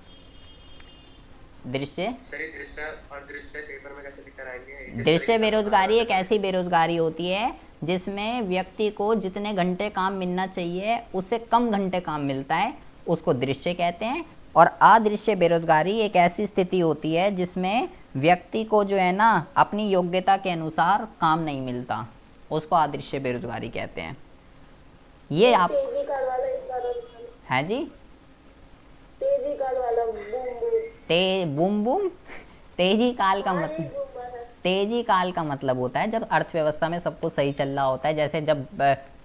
दृश्य, दृश्य और दृश्य पेपर में कैसे लिखकर आएंगे? दृश्य बेरोजगारी एक ऐसी बेरोजगारी होती है जिसमें व्यक्ति को जितने घंटे काम मिलना चाहिए उससे कम घंटे काम मिलता है, उसको दृश्य कहते हैं। और अदृश्य बेरोजगारी एक ऐसी स्थिति होती है जिसमें व्यक्ति को जो है ना अपनी योग्यता के अनुसार काम नहीं मिलता, उसको अदृश्य बेरोजगारी कहते हैं। ये आप तेजी काल वाला एक बार है जी, तेजी काल वाला बूम बूम बूम बूम। तेजी काल का मतलब, बूम है। तेजी काल का मतलब होता है जब अर्थव्यवस्था में सब कुछ सही चल रहा होता है।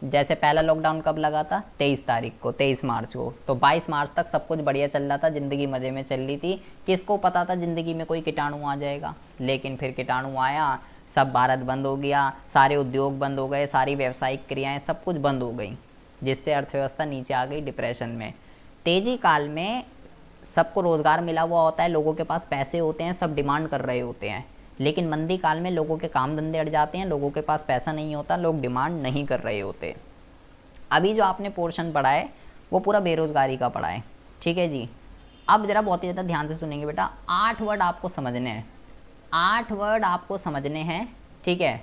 जैसे पहला लॉकडाउन कब लगा था, 23 तारीख को, 23 मार्च को। तो 22 मार्च तक सब कुछ बढ़िया चल रहा था, ज़िंदगी मज़े में चल रही थी। किसको पता था ज़िंदगी में कोई कीटाणु आ जाएगा, लेकिन फिर कीटाणु आया, सब भारत बंद हो गया, सारे उद्योग बंद हो गए, सारी व्यावसायिक क्रियाएँ सब कुछ बंद हो गई, जिससे अर्थव्यवस्था नीचे आ गई, डिप्रेशन में। तेजी काल में सबको रोज़गार मिला हुआ होता है, लोगों के पास पैसे होते हैं, सब डिमांड कर रहे होते हैं। लेकिन मंदी काल में लोगों के काम धंधे अड़ जाते हैं, लोगों के पास पैसा नहीं होता, लोग डिमांड नहीं कर रहे होते। अभी जो आपने पोर्शन पढ़ा है वो पूरा बेरोजगारी का पढ़ा है, ठीक है जी। अब ज़रा बहुत ही ज़्यादा ध्यान से सुनेंगे बेटा, 8 वर्ड आपको समझने हैं, 8 वर्ड आपको समझने हैं, ठीक है।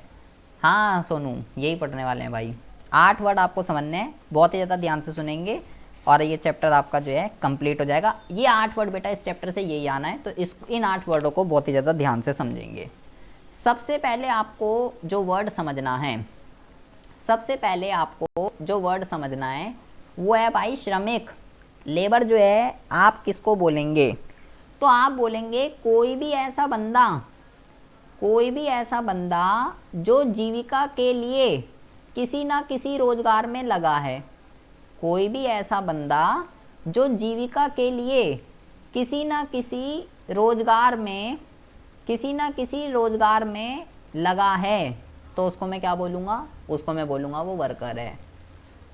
हाँ सोनू, यही पढ़ने वाले हैं भाई। 8 वर्ड आपको समझने हैं, बहुत ही ज़्यादा ध्यान से सुनेंगे और ये चैप्टर आपका जो है कंप्लीट हो जाएगा। ये 8 वर्ड बेटा इस चैप्टर से यही आना है, तो इन 8 वर्डों को बहुत ही ज़्यादा ध्यान से समझेंगे। सबसे पहले आपको जो वर्ड समझना है, सबसे पहले आपको जो वर्ड समझना है वो है भाई श्रमिक। लेबर जो है आप किसको बोलेंगे, तो आप बोलेंगे कोई भी ऐसा बंदा, कोई भी ऐसा बंदा जो जीविका के लिए किसी ना किसी रोजगार में लगा है। कोई भी ऐसा बंदा जो जीविका के लिए किसी ना किसी रोजगार में, किसी ना किसी रोजगार में लगा है, तो उसको मैं क्या बोलूँगा, उसको मैं बोलूँगा वो वर्कर है।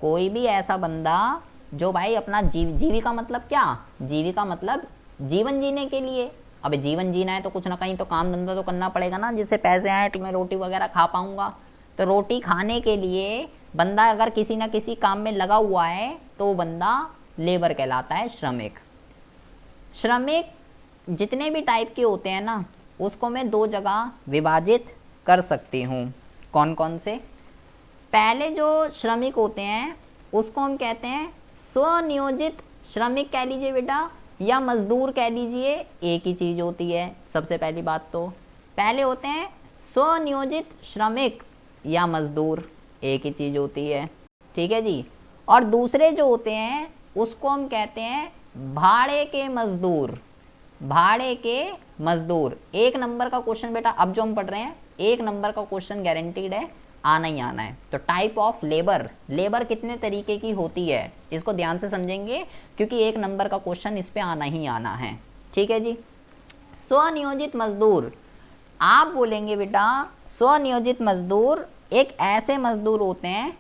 कोई भी ऐसा बंदा जो भाई अपना जीविका मतलब क्या, जीविका मतलब जीवन जीने के लिए। अब जीवन जीना है तो कुछ ना कहीं तो काम धंधा तो करना पड़ेगा ना, जिससे पैसे आए तो मैं रोटी वगैरह खा पाऊँगा। तो रोटी खाने के लिए बंदा अगर किसी ना किसी काम में लगा हुआ है तो वो बंदा लेबर कहलाता है, श्रमिक। श्रमिक जितने भी टाइप के होते हैं ना, उसको मैं 2 जगह विभाजित कर सकती हूँ। कौन कौन से? पहले जो श्रमिक होते हैं उसको हम कहते हैं स्वनियोजित श्रमिक कह लीजिए बेटा, या मजदूर कह लीजिए, एक ही चीज़ होती है। सबसे पहली बात तो पहले होते हैं स्वनियोजित श्रमिक या मजदूर, एक ही चीज़ होती है, ठीक है जी। और दूसरे जो होते हैं उसको हम कहते हैं भाड़े के मजदूर, भाड़े के मजदूर। 1 नंबर का क्वेश्चन बेटा अब जो हम पढ़ रहे हैं, 1 नंबर का क्वेश्चन गारंटीड है, आना ही आना है। तो टाइप ऑफ लेबर, लेबर कितने तरीके की होती है इसको ध्यान से समझेंगे, क्योंकि 1 नंबर का क्वेश्चन इस पे आना ही आना है, ठीक है जी। स्वनियोजित मजदूर, आप बोलेंगे बेटा स्वनियोजित मजदूर एक ऐसे मजदूर होते हैं,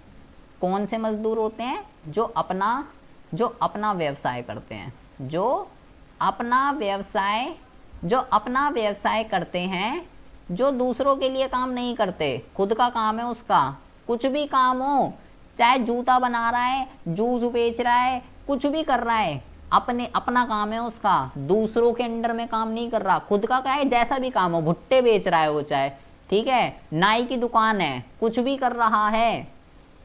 कौन से मजदूर होते हैं, जो अपना व्यवसाय करते हैं, जो अपना व्यवसाय करते हैं, जो दूसरों के लिए काम नहीं करते, खुद का काम है उसका। कुछ भी काम हो, चाहे जूता बना रहा है, जूस बेच रहा है, कुछ भी कर रहा है, अपना काम है उसका, दूसरों के अंडर में काम नहीं कर रहा। खुद का क्या है, जैसा भी काम हो, भुट्टे बेच रहा है वो, चाहे ठीक है, नाई की दुकान है, कुछ भी कर रहा है,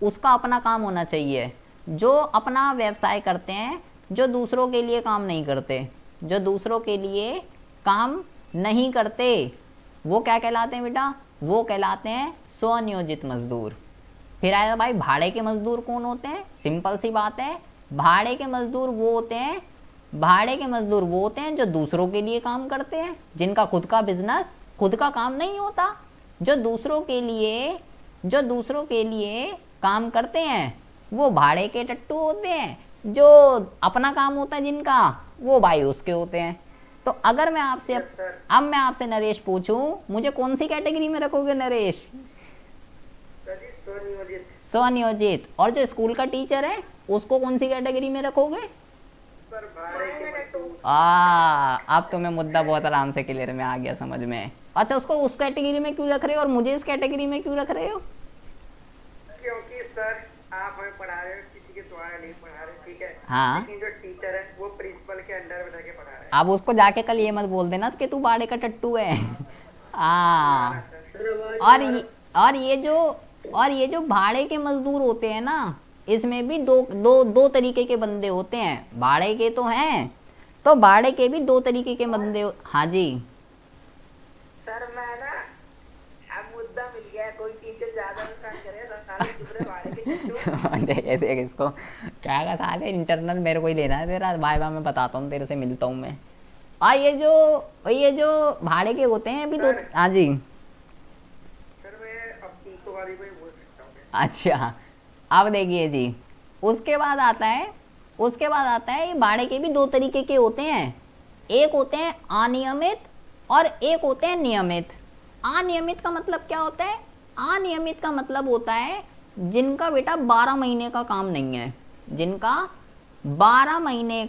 उसका अपना काम होना चाहिए। जो अपना व्यवसाय करते हैं, जो दूसरों के लिए काम नहीं करते, जो दूसरों के लिए काम नहीं करते, वो क्या कहलाते हैं बेटा, वो कहलाते हैं स्वनियोजित मजदूर। फिर आएगा भाई भाड़े के मजदूर कौन होते हैं, सिंपल सी बात है, भाड़े के मजदूर वो होते हैं, भाड़े के मजदूर वो होते हैं जो दूसरों के लिए काम करते हैं, जिनका खुद का बिजनेस, खुद का काम नहीं होता, जो दूसरों के लिए काम करते हैं, वो भाड़े के टट्टू होते हैं। जो अपना काम होता है जिनका, वो भाई उसके होते हैं। तो अगर मैं आपसे अब मैं आपसे नरेश पूछूं, मुझे कौन सी कैटेगरी में रखोगे नरेश? सर जी स्वनियोजित। स्वनियोजित। और जो स्कूल का टीचर है उसको कौन सी कैटेगरी में रखोगे? सर भाड़े के मजदूर। अब तो मैं मुद्दा बहुत आराम से क्लियर में आ गया समझ में। अच्छा, उसको उस कैटेगरी में क्यों रख रहे हो और मुझे इस कैटेगरी में क्यों रख रहे हो? क्योंकि सर आप हमें पढ़ा रहे हो, किसी के द्वारा नहीं पढ़ा रहे, ठीक है। हाँ। लेकिन जो टीचर है वो प्रिंसिपल के अंडर बैठा के पढ़ा रहे हैं। अब उसको जाके कल ये मत बोल देना कि तू बाड़े का टट्टू है। और ये जो भाड़े के मजदूर होते हैं ना, इसमें भी दो तरीके के बंदे होते हैं। भाड़े के तो हैं, तो भाड़े के भी दो तरीके के बंदे हाँ जी। सर मैं ना अब मुद्दा मिल गया, कोई टीचर ज्यादा नुकसान करे तो साले दूसरे भाड़े के टट्टू। देख इसको क्या का साले, इंटरनल मेरे को ही लेना है तेरा, बाय बाय, मैं बताता हूँ तेरे से मिलता हूँ मैं। और ये जो भाड़े के होते हैं अभी दो। हाँ जी। सर मैं अब तीसरी वाली को ही बोल सकता हूँ। अच्छा, अब देखिए जी, उसके बाद आता है ये भाड़े के भी दो तरीके के होते हैं। एक होते हैं अनियमित और एक होते हैं नियमित। अनियमित का मतलब क्या होता है? अनियमित का मतलब होता है जिनका बेटा 12 महीने का काम नहीं है, जिनका 12 महीने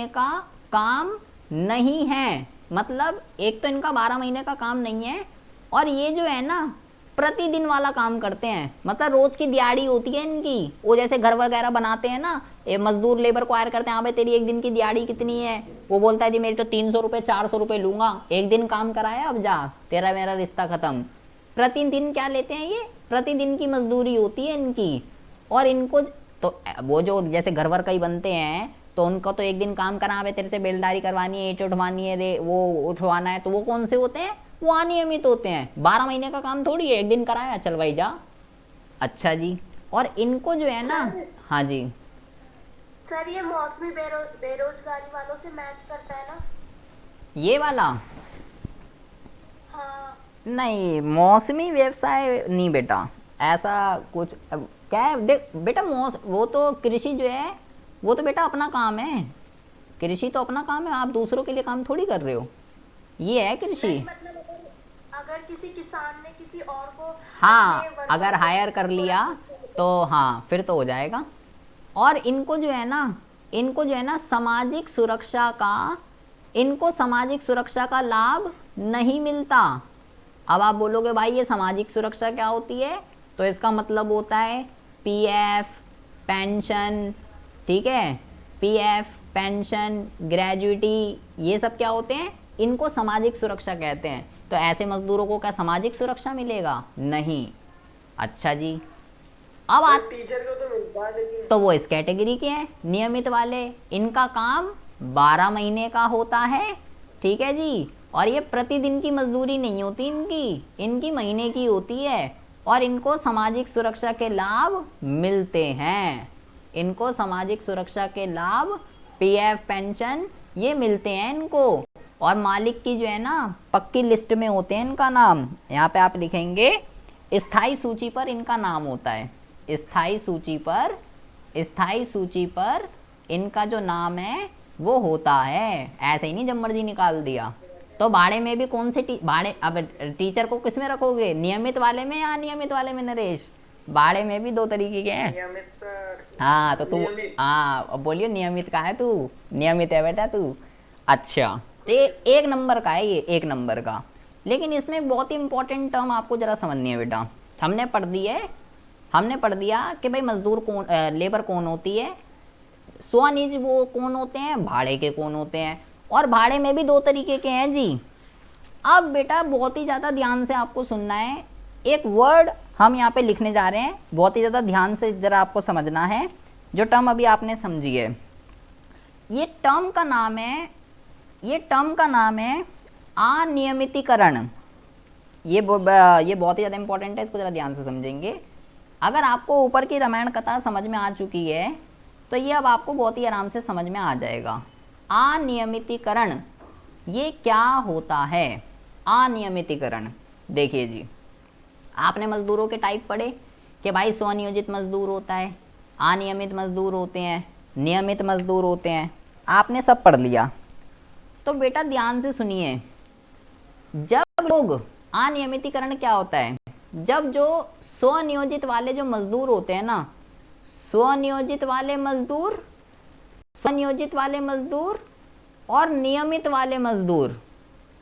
का काम नहीं है। मतलब एक तो इनका 12 महीने का काम नहीं है, और ये जो है ना प्रतिदिन वाला काम करते हैं। मतलब रोज की दिहाड़ी होती है इनकी। वो जैसे घर वगैरह बनाते हैं ना, ये मजदूर लेबर को हायर करते हैं, हाँ भाई तेरी एक दिन की दिहाड़ी कितनी है? वो बोलता है जी मेरी तो 300 रुपये 400 रुपये लूंगा, एक दिन काम कराया अब जा, तेरा मेरा रिश्ता खत्म। प्रतिदिन क्या लेते हैं ये? प्रतिदिन की मजदूरी होती है इनकी। और इनको तो वो जो जैसे घर वर कई बनते हैं, तो उनको तो एक दिन काम करा, तेरे से बेलदारी करवानी है, ईंट उठवानी है, रे वो उठवाना है, तो वो कौन से होते हैं? वो अनियमित होते हैं। 12 महीने का काम थोड़ी है, एक दिन कराया चल भाई जा। अच्छा जी। और इनको जो है ना, हाँ जी सर ये मौसमी बेरोजगारी वालों से मैच करता है ना? ये वाला हाँ। नहीं, मौसमी व्यवसाय नहीं बेटा, ऐसा कुछ क्या है देख बेटा। वो तो कृषि जो है वो तो बेटा अपना काम है। कृषि तो अपना काम है, आप दूसरों के लिए काम थोड़ी कर रहे हो। ये है कृषि। मतलब अगर किसी किसान ने किसी और को हाँ, अगर हायर कर लिया तो हाँ फिर तो हो जाएगा। और इनको जो है ना सामाजिक सुरक्षा का लाभ नहीं मिलता। अब आप बोलोगे भाई ये सामाजिक सुरक्षा क्या होती है? तो इसका मतलब होता है पीएफ, पेंशन, ठीक है, पीएफ, पेंशन, ग्रेजुइटी, ये सब क्या होते हैं? इनको सामाजिक सुरक्षा कहते हैं। तो ऐसे मजदूरों को क्या सामाजिक सुरक्षा मिलेगा? नहीं। अच्छा जी। अब टीचर को तो मिलता है लेकिन तो वो इस कैटेगरी के हैं, नियमित वाले। इनका काम 12 महीने का होता है, ठीक है जी। और ये प्रतिदिन की मजदूरी नहीं होती इनकी महीने की होती है। और इनको सामाजिक सुरक्षा के लाभ मिलते हैं। इनको सामाजिक सुरक्षा के लाभ, पीएफ, पेंशन, ये मिलते हैं इनको। और मालिक की जो है ना पक्की लिस्ट में होते हैं इनका नाम। यहाँ पे आप लिखेंगे स्थायी सूची पर इनका नाम होता है। स्थायी सूची पर इनका जो नाम है वो होता है। ऐसे ही नहीं जब मर्जी निकाल दिया। तो भाड़े में भी कौन से भाड़े, अब टीचर को किस में रखोगे? नियमित वाले में या अनियमित वाले में नरेश? भाड़े में भी दो तरीके के हैं। नियमित सर। हाँ तो तू, नियमित। हाँ अब बोलियो नियमित का है तू? नियमित है बेटा तू। अच्छा, तो ये 1 नंबर का है, ये 1 नंबर का। लेकिन इसमें एक बहुत ही इंपॉर्टेंट टर्म आपको जरा समझनी है बेटा। हमने पढ़ दिया कि भाई मजदूर कौन, लेबर कौन होती है, स्वनिज वो कौन होते हैं, भाड़े के कौन होते हैं। और भाड़े में भी दो तरीके के हैं जी। अब बेटा बहुत ही ज़्यादा ध्यान से आपको सुनना है। एक वर्ड हम यहाँ पे लिखने जा रहे हैं, बहुत ही ज़्यादा ध्यान से ज़रा आपको समझना है। जो टर्म अभी आपने समझी है, ये टर्म का नाम है अनियमितीकरण। ये बहुत ही ज़्यादा इंपॉर्टेंट है, इसको ज़रा ध्यान से समझेंगे। अगर आपको ऊपर की रामायण कथा समझ में आ चुकी है तो ये अब आपको बहुत ही आराम से समझ में आ जाएगा। अनियमितीकरण ये क्या होता है? अनियमितीकरण देखिए जी, आपने मजदूरों के टाइप पढ़े कि भाई स्वनियोजित मजदूर होता है, अनियमित मजदूर होते हैं, नियमित मजदूर होते हैं, आपने सब पढ़ लिया। तो बेटा ध्यान से सुनिए, जब लोग अनियमितीकरण क्या होता है, जब जो स्वनियोजित वाले जो मजदूर होते हैं ना, स्वनियोजित वाले मजदूर, स्वनियोजित वाले मजदूर और नियमित वाले मजदूर,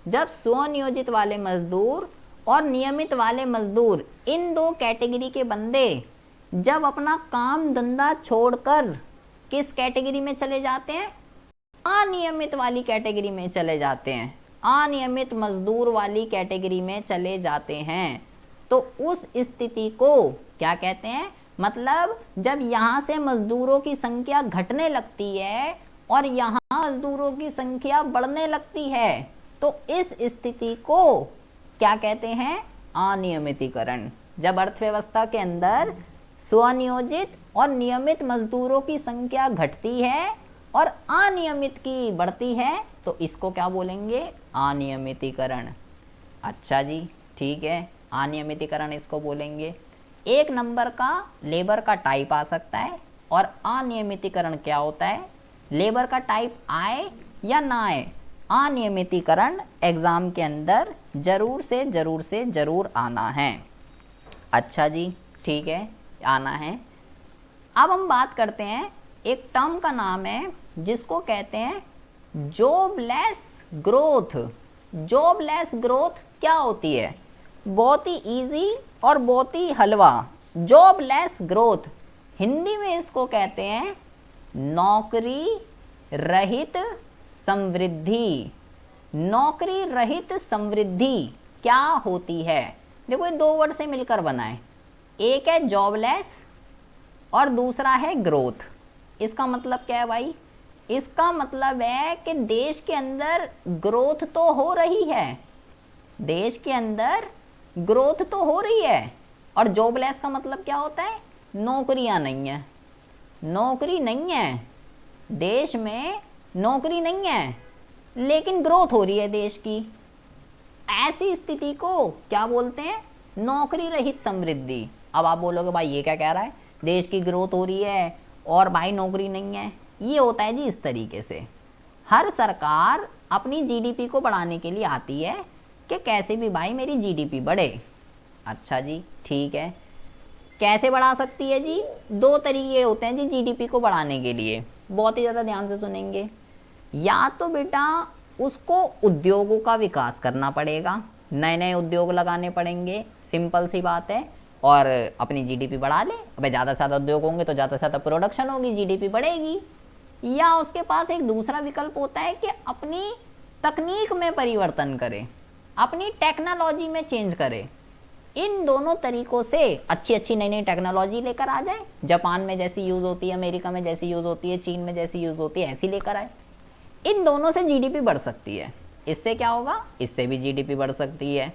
जब स्वनियोजित वाले मजदूर और नियमित वाले मजदूर, इन दो कैटेगरी के बंदे जब अपना काम धंधा छोड़कर किस कैटेगरी में चले जाते हैं, अनियमित वाली कैटेगरी में चले जाते हैं, अनियमित मजदूर वाली कैटेगरी में चले जाते हैं, तो उस स्थिति को क्या कहते हैं, मतलब जब यहाँ से मजदूरों की संख्या घटने लगती है और यहाँ मजदूरों की संख्या बढ़ने लगती है, तो इस स्थिति को क्या कहते हैं, अनियमितीकरण। जब अर्थव्यवस्था के अंदर स्वनियोजित और नियमित मजदूरों की संख्या घटती है और अनियमित की बढ़ती है, तो इसको क्या बोलेंगे, अनियमितीकरण। अच्छा जी, ठीक है, अनियमितीकरण इसको बोलेंगे। एक नंबर का लेबर का टाइप आ सकता है, और अनियमितीकरण क्या होता है, लेबर का टाइप आए या ना आए, अनियमितीकरण एग्जाम के अंदर जरूर आना है। अच्छा जी, ठीक है, आना है। अब हम बात करते हैं, एक टर्म का नाम है जिसको कहते हैं जॉबलेस ग्रोथ। जॉबलेस ग्रोथ क्या होती है, बहुत ही इजी और बहुत ही हलवा। जॉबलेस ग्रोथ हिंदी में इसको कहते हैं नौकरी रहित समृद्धि। नौकरी रहित समृद्धि क्या होती है, देखो ये दो वर्ड से मिलकर बना है, एक है जॉबलेस और दूसरा है ग्रोथ। इसका मतलब क्या है भाई, इसका मतलब है कि देश के अंदर ग्रोथ तो हो रही है, देश के अंदर ग्रोथ तो हो रही है, और जॉबलेस का मतलब क्या होता है, नौकरियां नहीं है, नौकरी नहीं है, देश में नौकरी नहीं है लेकिन ग्रोथ हो रही है देश की। ऐसी स्थिति को क्या बोलते हैं, नौकरी रहित समृद्धि। अब आप बोलोगे भाई ये क्या कह रहा है, देश की ग्रोथ हो रही है और भाई नौकरी नहीं है। ये होता है जी इस तरीके से, हर सरकार अपनी जीडीपी को बढ़ाने के लिए आती है कि कैसे भी भाई मेरी जीडीपी बढ़े। अच्छा जी, ठीक है, कैसे बढ़ा सकती है जी, दो तरीके होते हैं जी जीडीपी को बढ़ाने के लिए, बहुत ही ज़्यादा ध्यान से सुनेंगे। या तो बेटा उसको उद्योगों का विकास करना पड़ेगा, नए नए उद्योग लगाने पड़ेंगे, सिंपल सी बात है, और अपनी जीडीपी बढ़ा ले। अब ज़्यादा से ज़्यादा उद्योग होंगे तो ज़्यादा से ज़्यादा प्रोडक्शन होगी, जीडीपी बढ़ेगी। या उसके पास एक दूसरा विकल्प होता है कि अपनी तकनीक में परिवर्तन करे, अपनी टेक्नोलॉजी में चेंज करे। इन दोनों तरीकों से अच्छी अच्छी नई नई टेक्नोलॉजी लेकर आ जाए, जापान में जैसी यूज़ होती है, अमेरिका में जैसी यूज़ होती है, चीन में जैसी यूज़ होती है, ऐसी लेकर आए। इन दोनों से जीडीपी बढ़ सकती है। इससे क्या होगा, इससे भी जीडीपी बढ़ सकती है,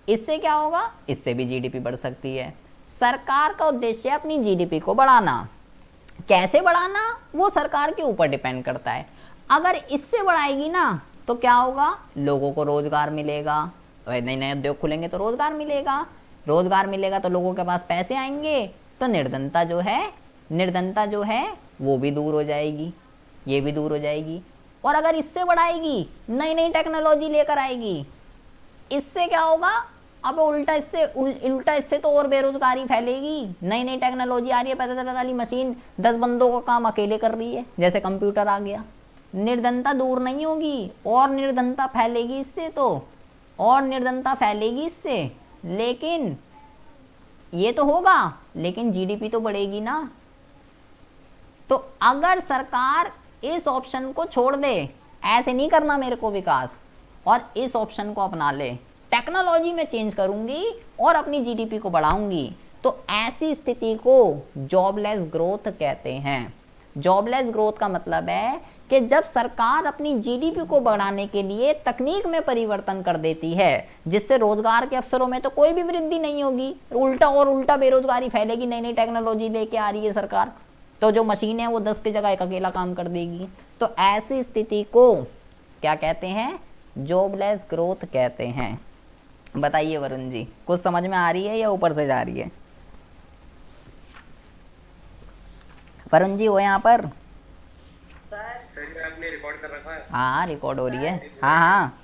इससे क्या होगा, इससे भी जीडीपी बढ़ सकती है। सरकार का उद्देश्य है अपनी जीडीपी को बढ़ाना। कैसे बढ़ाना वो सरकार के ऊपर डिपेंड करता है। अगर इससे बढ़ाएगी ना तो क्या होगा, लोगों को रोजगार मिलेगा, नए नए उद्योग खुलेंगे तो रोजगार मिलेगा, रोजगार मिलेगा तो लोगों के पास पैसे आएंगे, तो निर्धनता जो है वो भी दूर हो जाएगी, ये भी दूर हो जाएगी। और अगर इससे बढ़ाएगी, नई नई टेक्नोलॉजी लेकर आएगी, इससे क्या होगा, अब उल्टा इससे तो और बेरोजगारी फैलेगी। नई नई टेक्नोलॉजी आ रही है, 50 वाली मशीन 10 बंदों का काम अकेले कर रही है, जैसे कंप्यूटर आ गया। निर्धनता दूर नहीं होगी और निर्धनता फैलेगी इससे, तो और निर्धनता फैलेगी इससे, लेकिन ये तो होगा, लेकिन जीडीपी तो बढ़ेगी ना। तो अगर सरकार इस ऑप्शन को छोड़ दे, ऐसे नहीं करना मेरे को विकास, और इस ऑप्शन को अपना ले, टेक्नोलॉजी में चेंज करूंगी और अपनी जीडीपी को बढ़ाऊंगी, तो ऐसी स्थिति को जॉबलेस ग्रोथ कहते हैं। जॉबलेस ग्रोथ का मतलब है कि जब सरकार अपनी जीडीपी को बढ़ाने के लिए तकनीक में परिवर्तन कर देती है, जिससे रोजगार के अवसरों में तो कोई भी वृद्धि नहीं होगी, उल्टा और उल्टा बेरोजगारी फैलेगी। नई नई टेक्नोलॉजी लेके आ रही है सरकार, तो जो मशीन है वो 10 की जगह एक अकेला काम कर देगी। तो ऐसी स्थिति को क्या कहते हैं, जॉबलेस ग्रोथ कहते हैं। बताइए वरुण जी, कुछ समझ में आ रही है या ऊपर से जा रही है? वरुण जी हो यहाँ पर? सर आपने रिकॉर्ड कर रखा है? हाँ रिकॉर्ड हो रही है। हाँ हाँ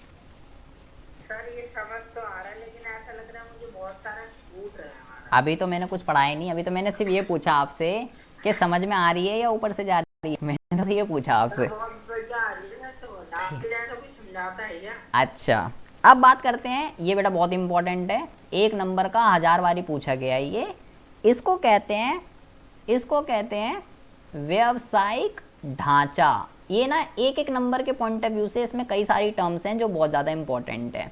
सर ये समझ तो आ रहा है, लेकिन ऐसा लग रहा है मुझे बहुत सारा छूट रहा है हमारा। अभी तो मैंने कुछ पढ़ाया नहीं, अभी तो मैंने सिर्फ ये पूछा आपसे कि समझ में आ रही है या ऊपर से जा रही है, मैंने तो ये पूछा आपसे। बहुत बढ़िया आ रही है सर, तो आपके जैसा कोई समझाता है क्या? अच्छा अब बात करते हैं, ये बेटा बहुत इंपॉर्टेंट है, एक नंबर का 1000 बारी पूछा गया है ये। इसको कहते हैं, इसको कहते हैं व्यावसायिक ढांचा। ये ना एक एक नंबर के पॉइंट ऑफ व्यू से इसमें कई सारी टर्म्स हैं जो बहुत ज़्यादा इंपॉर्टेंट है।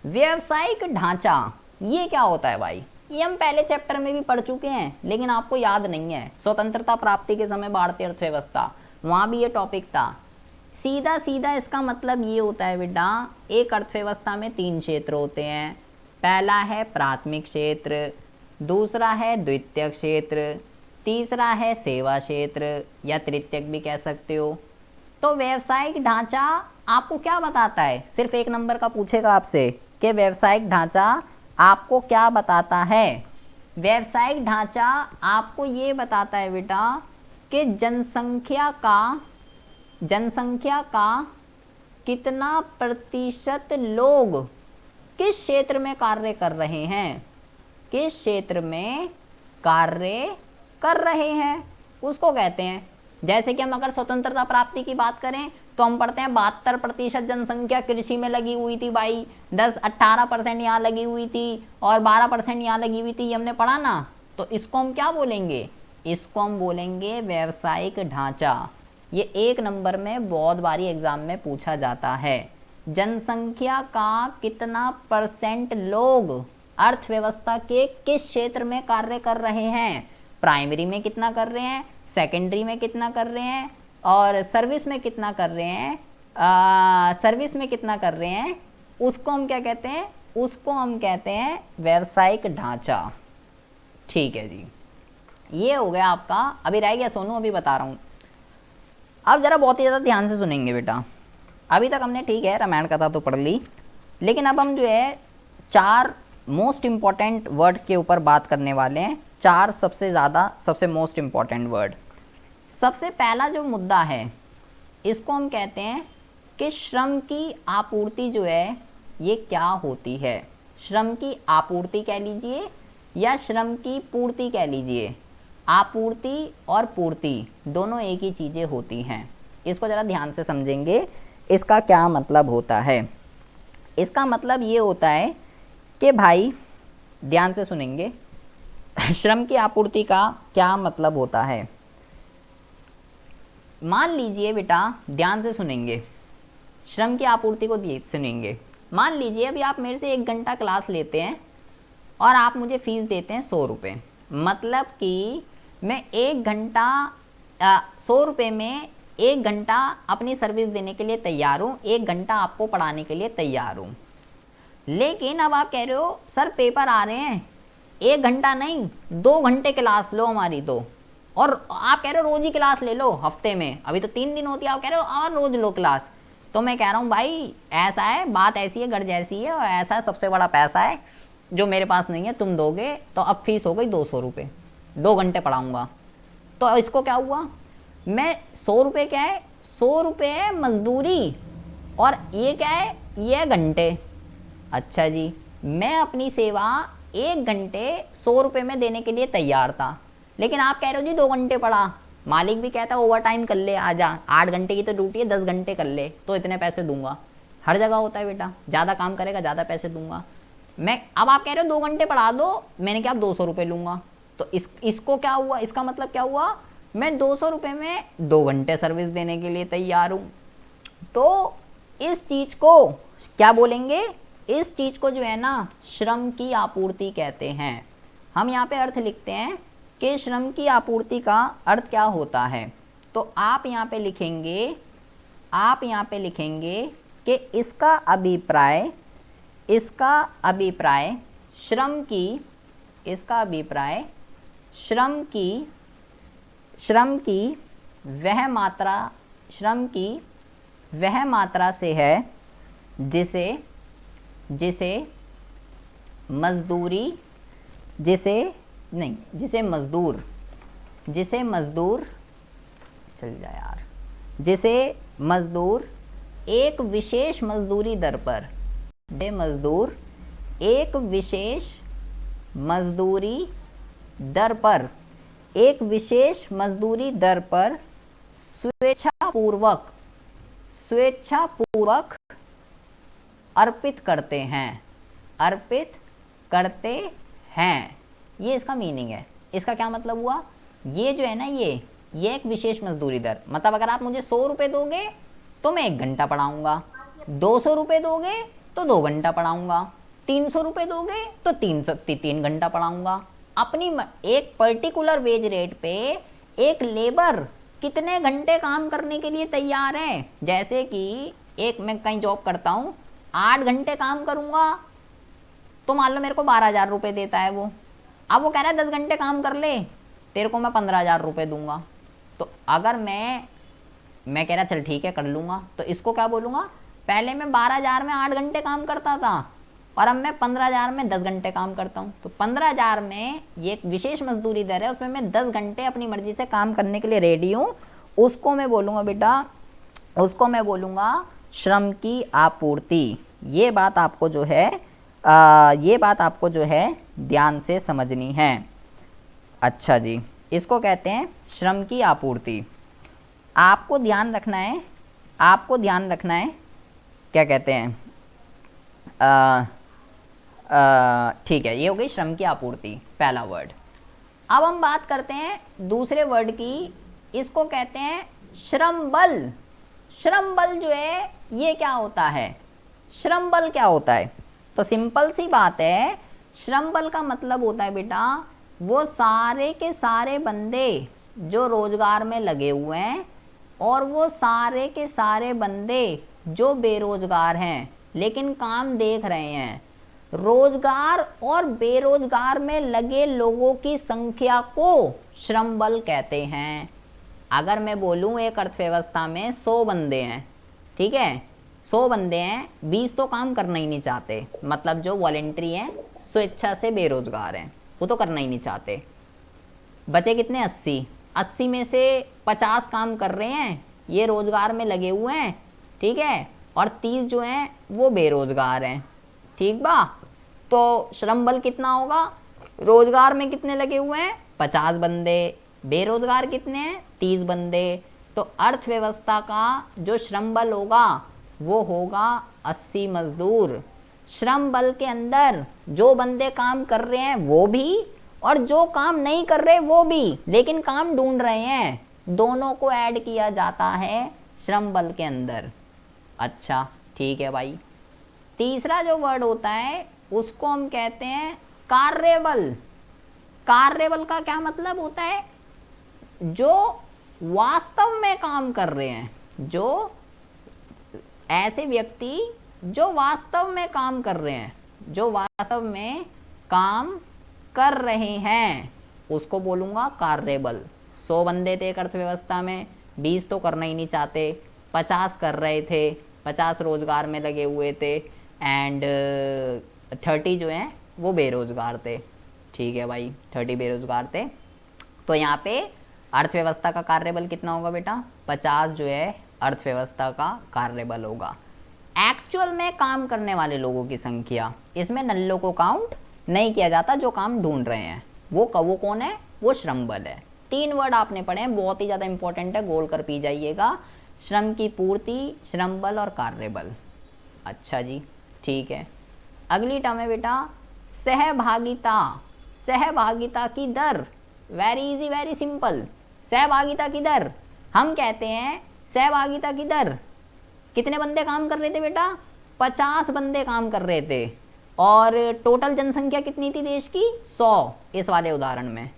व्यावसायिक ढांचा ये क्या होता है भाई, ये हम पहले चैप्टर में भी पढ़ चुके हैं लेकिन आपको याद नहीं है। स्वतंत्रता प्राप्ति के समय भारतीय अर्थव्यवस्था, वहाँ भी ये टॉपिक था। सीधा सीधा इसका मतलब ये होता है बेटा, एक अर्थव्यवस्था में 3 क्षेत्र होते हैं। पहला है प्राथमिक क्षेत्र, दूसरा है द्वितीयक क्षेत्र, तीसरा है सेवा क्षेत्र या तृतीयक भी कह सकते हो। तो व्यावसायिक ढांचा आपको क्या बताता है, सिर्फ एक नंबर का पूछेगा आपसे कि व्यावसायिक ढांचा आपको क्या बताता है। व्यावसायिक ढांचा आपको ये बताता है बेटा कि जनसंख्या का कितना प्रतिशत लोग किस क्षेत्र में कार्य कर रहे हैं, किस क्षेत्र में कार्य कर रहे हैं उसको कहते हैं। जैसे कि हम अगर स्वतंत्रता प्राप्ति की बात करें तो हम पढ़ते हैं 72% जनसंख्या कृषि में लगी हुई थी भाई, 18% यहाँ लगी हुई थी और 12% यहाँ लगी हुई थी, ये हमने पढ़ा ना। तो इसको हम क्या बोलेंगे, इसको हम बोलेंगे व्यावसायिक ढांचा। ये एक नंबर में बहुत बारी एग्जाम में पूछा जाता है। जनसंख्या का कितना परसेंट लोग अर्थव्यवस्था के किस क्षेत्र में कार्य कर रहे हैं, प्राइमरी में कितना कर रहे हैं, सेकेंडरी में कितना कर रहे हैं और सर्विस में कितना कर रहे हैं, सर्विस में कितना कर रहे हैं, उसको हम क्या कहते हैं, उसको हम कहते हैं व्यावसायिक ढांचा। ठीक है जी, ये हो गया आपका। अभी रह गया सोनू, अभी बता रहा हूँ। अब जरा बहुत ही ज़्यादा ध्यान से सुनेंगे बेटा। अभी तक हमने ठीक है रामायण कथा तो पढ़ ली, लेकिन अब हम जो है 4 मोस्ट इम्पॉर्टेंट वर्ड के ऊपर बात करने वाले हैं। 4 सबसे मोस्ट इम्पॉर्टेंट वर्ड। सबसे पहला जो मुद्दा है इसको हम कहते हैं कि श्रम की आपूर्ति जो है ये क्या होती है। श्रम की आपूर्ति कह लीजिए या श्रम की पूर्ति कह लीजिए। आपूर्ति और पूर्ति दोनों एक ही चीज़ें होती हैं। इसको ज़रा ध्यान से समझेंगे, इसका क्या मतलब होता है। इसका मतलब ये होता है कि भाई ध्यान से सुनेंगे, श्रम की आपूर्ति का क्या मतलब होता है। मान लीजिए बेटा, ध्यान से सुनेंगे, श्रम की आपूर्ति को सुनेंगे। मान लीजिए अभी आप मेरे से 1 घंटा क्लास लेते हैं और आप मुझे फीस देते हैं 100 रुपये। मतलब कि मैं 1 घंटा 100 रुपये में 1 घंटा अपनी सर्विस देने के लिए तैयार हूँ, 1 घंटा आपको पढ़ाने के लिए तैयार हूँ। लेकिन अब आप कह रहे हो सर पेपर आ रहे हैं, 1 घंटा नहीं 2 घंटे क्लास लो हमारी तो, और आप कह रहे हो रोज ही क्लास ले लो हफ्ते में, अभी तो 3 दिन होती है, आप कह रहे हो और रोज लो क्लास। तो मैं कह रहा हूँ भाई ऐसा है, बात ऐसी है, गर्ज ऐसी है, और ऐसा है, सबसे बड़ा पैसा है जो मेरे पास नहीं है, तुम दोगे तो अब फीस हो गई 200 रुपये, 2 घंटे पढ़ाऊँगा। तो इसको क्या हुआ, मैं 100 रुपये क्या है, 100 रुपये है मजदूरी और ये क्या है, ये घंटे। अच्छा जी, मैं अपनी सेवा 1 घंटे 100 रुपये में देने के लिए तैयार था, लेकिन आप कह रहे हो जी 2 घंटे पढ़ा। मालिक भी कहता है ओवर टाइम कर ले, आजा 8 घंटे की तो ड्यूटी है, 10 घंटे कर ले तो इतने पैसे दूंगा। हर जगह होता है बेटा, ज़्यादा काम करेगा ज़्यादा पैसे दूंगा मैं। अब आप कह रहे हो 2 घंटे पढ़ा दो, मैंने क्या 200 रुपये लूँगा। तो इसको क्या हुआ, इसका मतलब क्या हुआ, मैं 200 रुपये में 2 घंटे सर्विस देने के लिए तैयार हूँ। तो इस चीज़ को क्या बोलेंगे, इस चीज़ को जो है ना श्रम की आपूर्ति कहते हैं। हम यहाँ पे अर्थ लिखते हैं कि श्रम की आपूर्ति का अर्थ क्या होता है। तो आप यहाँ पे लिखेंगे, आप यहाँ पे लिखेंगे कि इसका अभिप्राय श्रम की, इसका अभिप्राय श्रम की वह मात्रा से है जिसे मजदूर एक विशेष मजदूरी दर पर, वे मजदूर एक विशेष मजदूरी दर पर, एक विशेष मजदूरी दर पर स्वेच्छापूर्वक अर्पित करते हैं, अर्पित करते हैं। ये इसका मीनिंग है। इसका क्या मतलब हुआ, ये जो है ना ये एक विशेष मजदूरी दर, मतलब अगर आप मुझे 100 रुपये दोगे तो मैं 1 घंटा पढ़ाऊंगा, 200 रुपये दोगे तो 2 घंटा पढ़ाऊंगा, 300 रुपये दोगे तो 3 घंटा पढ़ाऊंगा। अपनी एक पर्टिकुलर वेज रेट पे एक लेबर कितने घंटे काम करने के लिए तैयार है। जैसे कि एक मैं कहीं जॉब करता हूँ, 8 घंटे काम करूँगा तो मान लो मेरे को 12,000 रुपये देता है वो। अब वो कह रहा है 10 घंटे काम कर ले, तेरे को मैं 15,000 रुपये दूंगा। तो अगर मैं कह रहा चल ठीक है कर लूँगा, तो इसको क्या बोलूँगा, पहले मैं 12,000 में 8 घंटे काम करता था और अब मैं 15,000 में 10 घंटे काम करता हूँ। तो 15,000 में ये एक विशेष मजदूरी दर है, उसमें मैं 10 घंटे अपनी मर्जी से काम करने के लिए रेडी हूँ। उसको मैं बोलूँगा बेटा, उसको मैं बोलूँगा श्रम की आपूर्ति। ये बात आपको जो है ये बात आपको जो है ध्यान से समझनी है। अच्छा जी, इसको कहते हैं श्रम की आपूर्ति। आपको ध्यान रखना है, आपको ध्यान रखना है, क्या कहते हैं, ठीक है, ये हो गई श्रम की आपूर्ति, पहला वर्ड। अब हम बात करते हैं दूसरे वर्ड की, इसको कहते हैं श्रम बल। श्रम बल जो है ये क्या होता है, श्रम बल क्या होता है, तो सिंपल सी बात है, श्रम बल का मतलब होता है बेटा वो सारे के सारे बंदे जो रोजगार में लगे हुए हैं और वो सारे के सारे बंदे जो बेरोजगार हैं लेकिन काम देख रहे हैं। रोजगार और बेरोजगार में लगे लोगों की संख्या को श्रम बल कहते हैं। अगर मैं बोलूं एक अर्थव्यवस्था में 100 बंदे हैं, ठीक है, 100 बंदे हैं, 20 तो काम करना ही नहीं चाहते, मतलब जो वॉलेंट्री हैं, स्वेच्छा से बेरोजगार हैं, वो तो करना ही नहीं चाहते। बचे कितने, 80 में से 50 काम कर रहे हैं, ये रोजगार में लगे हुए हैं, ठीक है, और 30 जो हैं वो बेरोजगार हैं, ठीक बा। तो श्रम बल कितना होगा, रोजगार में कितने लगे हुए हैं, 50 बंदे, बेरोजगार कितने हैं, 30 बंदे। तो अर्थव्यवस्था का जो श्रम बल होगा वो होगा 80 मजदूर। श्रम बल के अंदर जो बंदे काम कर रहे हैं वो भी और जो काम नहीं कर रहे वो भी, लेकिन काम ढूंढ रहे हैं, दोनों को ऐड किया जाता है श्रम बल के अंदर। अच्छा ठीक है भाई। तीसरा जो वर्ड होता है उसको हम कहते हैं कार्यबल। कार्यबल का क्या मतलब होता है, जो वास्तव में काम कर रहे हैं, जो ऐसे व्यक्ति जो वास्तव में काम कर रहे हैं, जो वास्तव में काम कर रहे हैं, उसको बोलूँगा कार्यबल। 100 बंदे थे एक अर्थव्यवस्था में, 20 तो करना ही नहीं चाहते, 50 कर रहे थे, 50 रोजगार में लगे हुए थे, एंड 30 जो हैं वो बेरोजगार थे, ठीक है भाई, 30 बेरोजगार थे। तो यहाँ पे अर्थव्यवस्था का कार्यबल कितना होगा बेटा, 50 जो है अर्थव्यवस्था का कार्यबल होगा। एक्चुअल में काम करने वाले लोगों की संख्या, इसमें नल्लों को काउंट नहीं किया जाता, जो काम ढूंढ रहे हैं वो कौन है, वो श्रम बल है। 3 वर्ड आपने पढ़े हैं, बहुत ही ज़्यादा इंपॉर्टेंट है, गोल कर पी जाइएगा, श्रम की पूर्ति, श्रम बल और कार्यबल। अच्छा जी ठीक है। अगली टर्म है बेटा सहभागिता। सहभागिता की दर, वेरी इजी वेरी सिंपल। सहभागिता की दर हम कहते हैं, सहभागिता की दर, कितने बंदे काम कर रहे थे बेटा, 50 बंदे काम कर रहे थे, और टोटल जनसंख्या कितनी थी देश की, 100 इस वाले उदाहरण में।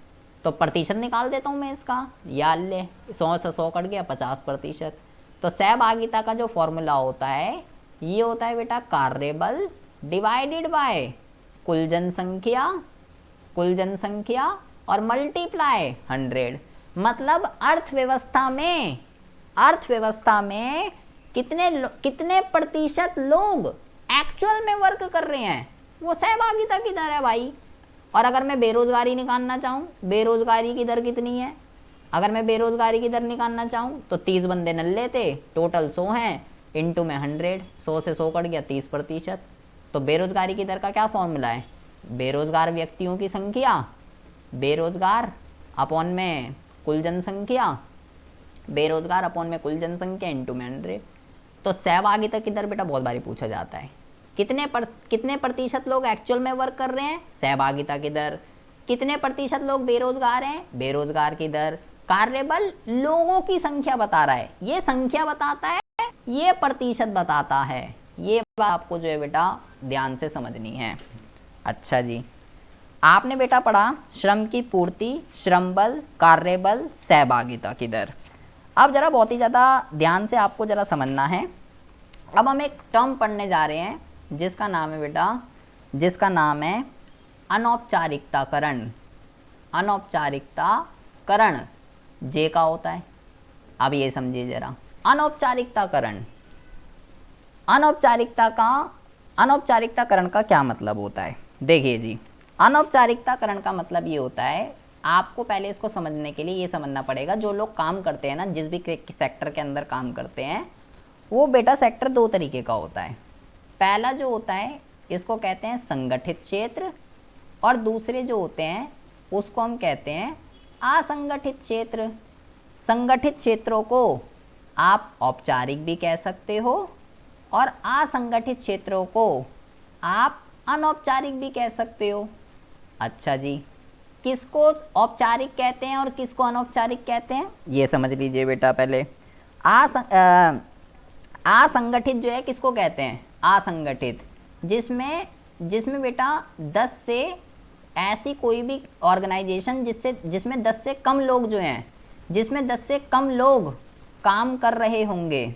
तो प्रतिशत निकाल देता हूँ मैं इसका, याद ले, 100 से 100 कट गया, 50%। तो सहभागिता का जो फॉर्मूला होता है ये होता है बेटा कार्यबल डिवाइडेड बाय कुल जनसंख्या और मल्टीप्लाई 100। मतलब अर्थव्यवस्था में कितने प्रतिशत लोग एक्चुअल में वर्क कर रहे हैं, वो सहभागिता की दर है भाई। और अगर मैं बेरोजगारी निकालना चाहूँ, बेरोजगारी की दर कितनी है, अगर मैं बेरोजगारी की दर निकालना चाहूँ तो 30 बंदे नल्ले थे, टोटल 100 हैं, इंटू में 100, 100 से 100 कट गया 30%। तो बेरोजगारी की दर का क्या फॉर्मूला है? बेरोजगार व्यक्तियों की संख्या, बेरोजगार अपॉन में कुल जनसंख्या, बेरोजगार अपॉन में कुल जनसंख्या इंटू में 100। तो सहभागिता की दर बेटा बहुत बारी पूछा जाता है। कितने प्रतिशत लोग एक्चुअल में वर्क कर रहे हैं? सहभागिता की दर। कितने प्रतिशत लोग बेरोजगार हैं? बेरोजगार की दर। कार्यबल लोगों की संख्या बता रहा है, ये संख्या बताता है, ये प्रतिशत बताता है। ये बात आपको जो है बेटा ध्यान से समझनी है। अच्छा जी, आपने बेटा पढ़ा श्रम की पूर्ति, श्रम बल, कार्यबल, सहभागिता की दर। अब जरा बहुत ही ज़्यादा ध्यान से आपको जरा समझना है। अब हम एक टर्म पढ़ने जा रहे हैं जिसका नाम है बेटा, जिसका नाम है अनौपचारिकताकरण। अनौपचारिकताकरण जे का होता है। अब ये समझिए जरा, अनौपचारिकताकरण, अनौपचारिकताकरण का क्या मतलब होता है? देखिए जी, अनौपचारिकताकरण का मतलब ये होता है, आपको पहले इसको समझने के लिए ये समझना पड़ेगा, जो लोग काम करते हैं ना, जिस भी सेक्टर के अंदर काम करते हैं, वो बेटा सेक्टर दो तरीके का होता है। पहला जो होता है इसको कहते हैं संगठित क्षेत्र, और दूसरे जो होते हैं उसको हम कहते हैं असंगठित क्षेत्र। संगठित क्षेत्रों को आप औपचारिक भी कह सकते हो और असंगठित क्षेत्रों को आप अनौपचारिक भी कह सकते हो। अच्छा जी, किसको औपचारिक कहते हैं और किसको अनौपचारिक कहते हैं ये समझ लीजिए बेटा। पहले असंगठित जो है किसको कहते हैं? असंगठित, जिसमें बेटा 10 से ऐसी कोई भी ऑर्गेनाइजेशन जिसमें 10 से कम लोग जो हैं, जिसमें 10 से कम लोग काम कर रहे होंगे,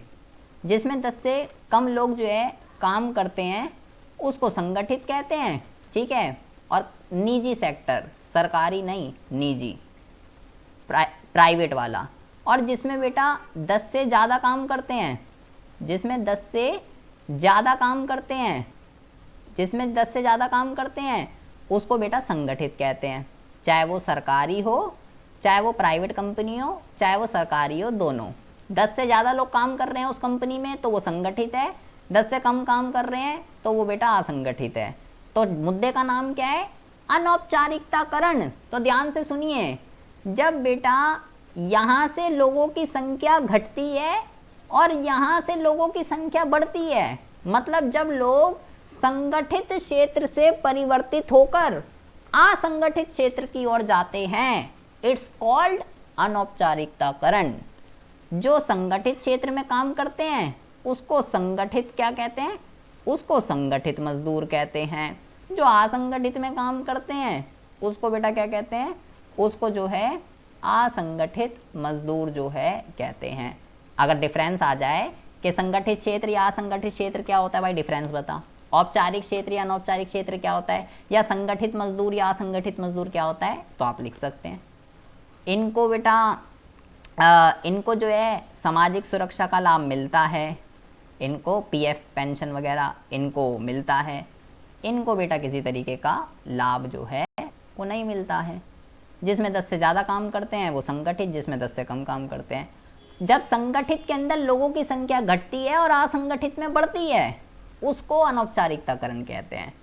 जिसमें 10 से कम लोग जो है काम करते हैं, उसको संगठित कहते हैं। ठीक है। और निजी सेक्टर, सरकारी नहीं, निजी, प्राइवेट वाला, और जिसमें बेटा 10 से ज़्यादा काम करते हैं, जिसमें 10 से ज़्यादा काम करते हैं, जिसमें 10 से ज़्यादा काम करते हैं, उसको बेटा संगठित कहते हैं। चाहे वो सरकारी हो, चाहे वो प्राइवेट कंपनी हो, चाहे वो सरकारी हो, दोनों। 10 से ज़्यादा लोग काम कर रहे हैं उस कंपनी में तो वो संगठित है, 10 से कम काम कर रहे हैं तो वो बेटा असंगठित है। तो मुद्दे का नाम क्या है? अनौपचारिकताकरण। तो ध्यान से सुनिए, जब बेटा यहाँ से लोगों की संख्या घटती है और यहाँ से लोगों की संख्या बढ़ती है, मतलब जब लोग संगठित क्षेत्र से परिवर्तित होकर असंगठित क्षेत्र की ओर जाते हैं, इट्स कॉल्ड अनौपचारिकताकरण। जो संगठित क्षेत्र में काम करते हैं उसको संगठित क्या कहते हैं? उसको संगठित मजदूर कहते हैं। जो असंगठित में काम करते हैं उसको बेटा क्या कहते हैं? उसको जो है असंगठित मजदूर जो है कहते हैं। अगर डिफरेंस आ जाए कि संगठित क्षेत्र या असंगठित क्षेत्र क्या होता है, भाई डिफरेंस बता। औपचारिक क्षेत्र या अनौपचारिक क्षेत्र क्या होता है, या संगठित मजदूर या असंगठित मजदूर क्या होता है, तो आप लिख सकते हैं। इनको बेटा इनको जो है सामाजिक सुरक्षा का लाभ मिलता है, इनको पीएफ पेंशन वगैरह इनको मिलता है। इनको बेटा किसी तरीके का लाभ जो है वो नहीं मिलता है। जिसमें 10 से ज़्यादा काम करते हैं वो संगठित, जिसमें 10 से कम काम करते हैं। जब संगठित के अंदर लोगों की संख्या घटती है और असंगठित में बढ़ती है, उसको अनौपचारिकताकरण कहते हैं।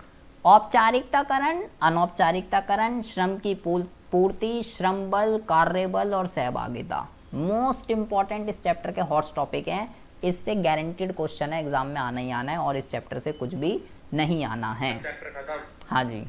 औपचारिकताकरण, अनौपचारिकताकरण, श्रम की पूर्ति, श्रम बल, कार्यबल और सहभागिता मोस्ट इंपॉर्टेंट इस चैप्टर के हॉट टॉपिक हैं। इससे गारंटीड क्वेश्चन है, एग्जाम में आना ही आना है, और इस चैप्टर से कुछ भी नहीं आना है। हाँ जी।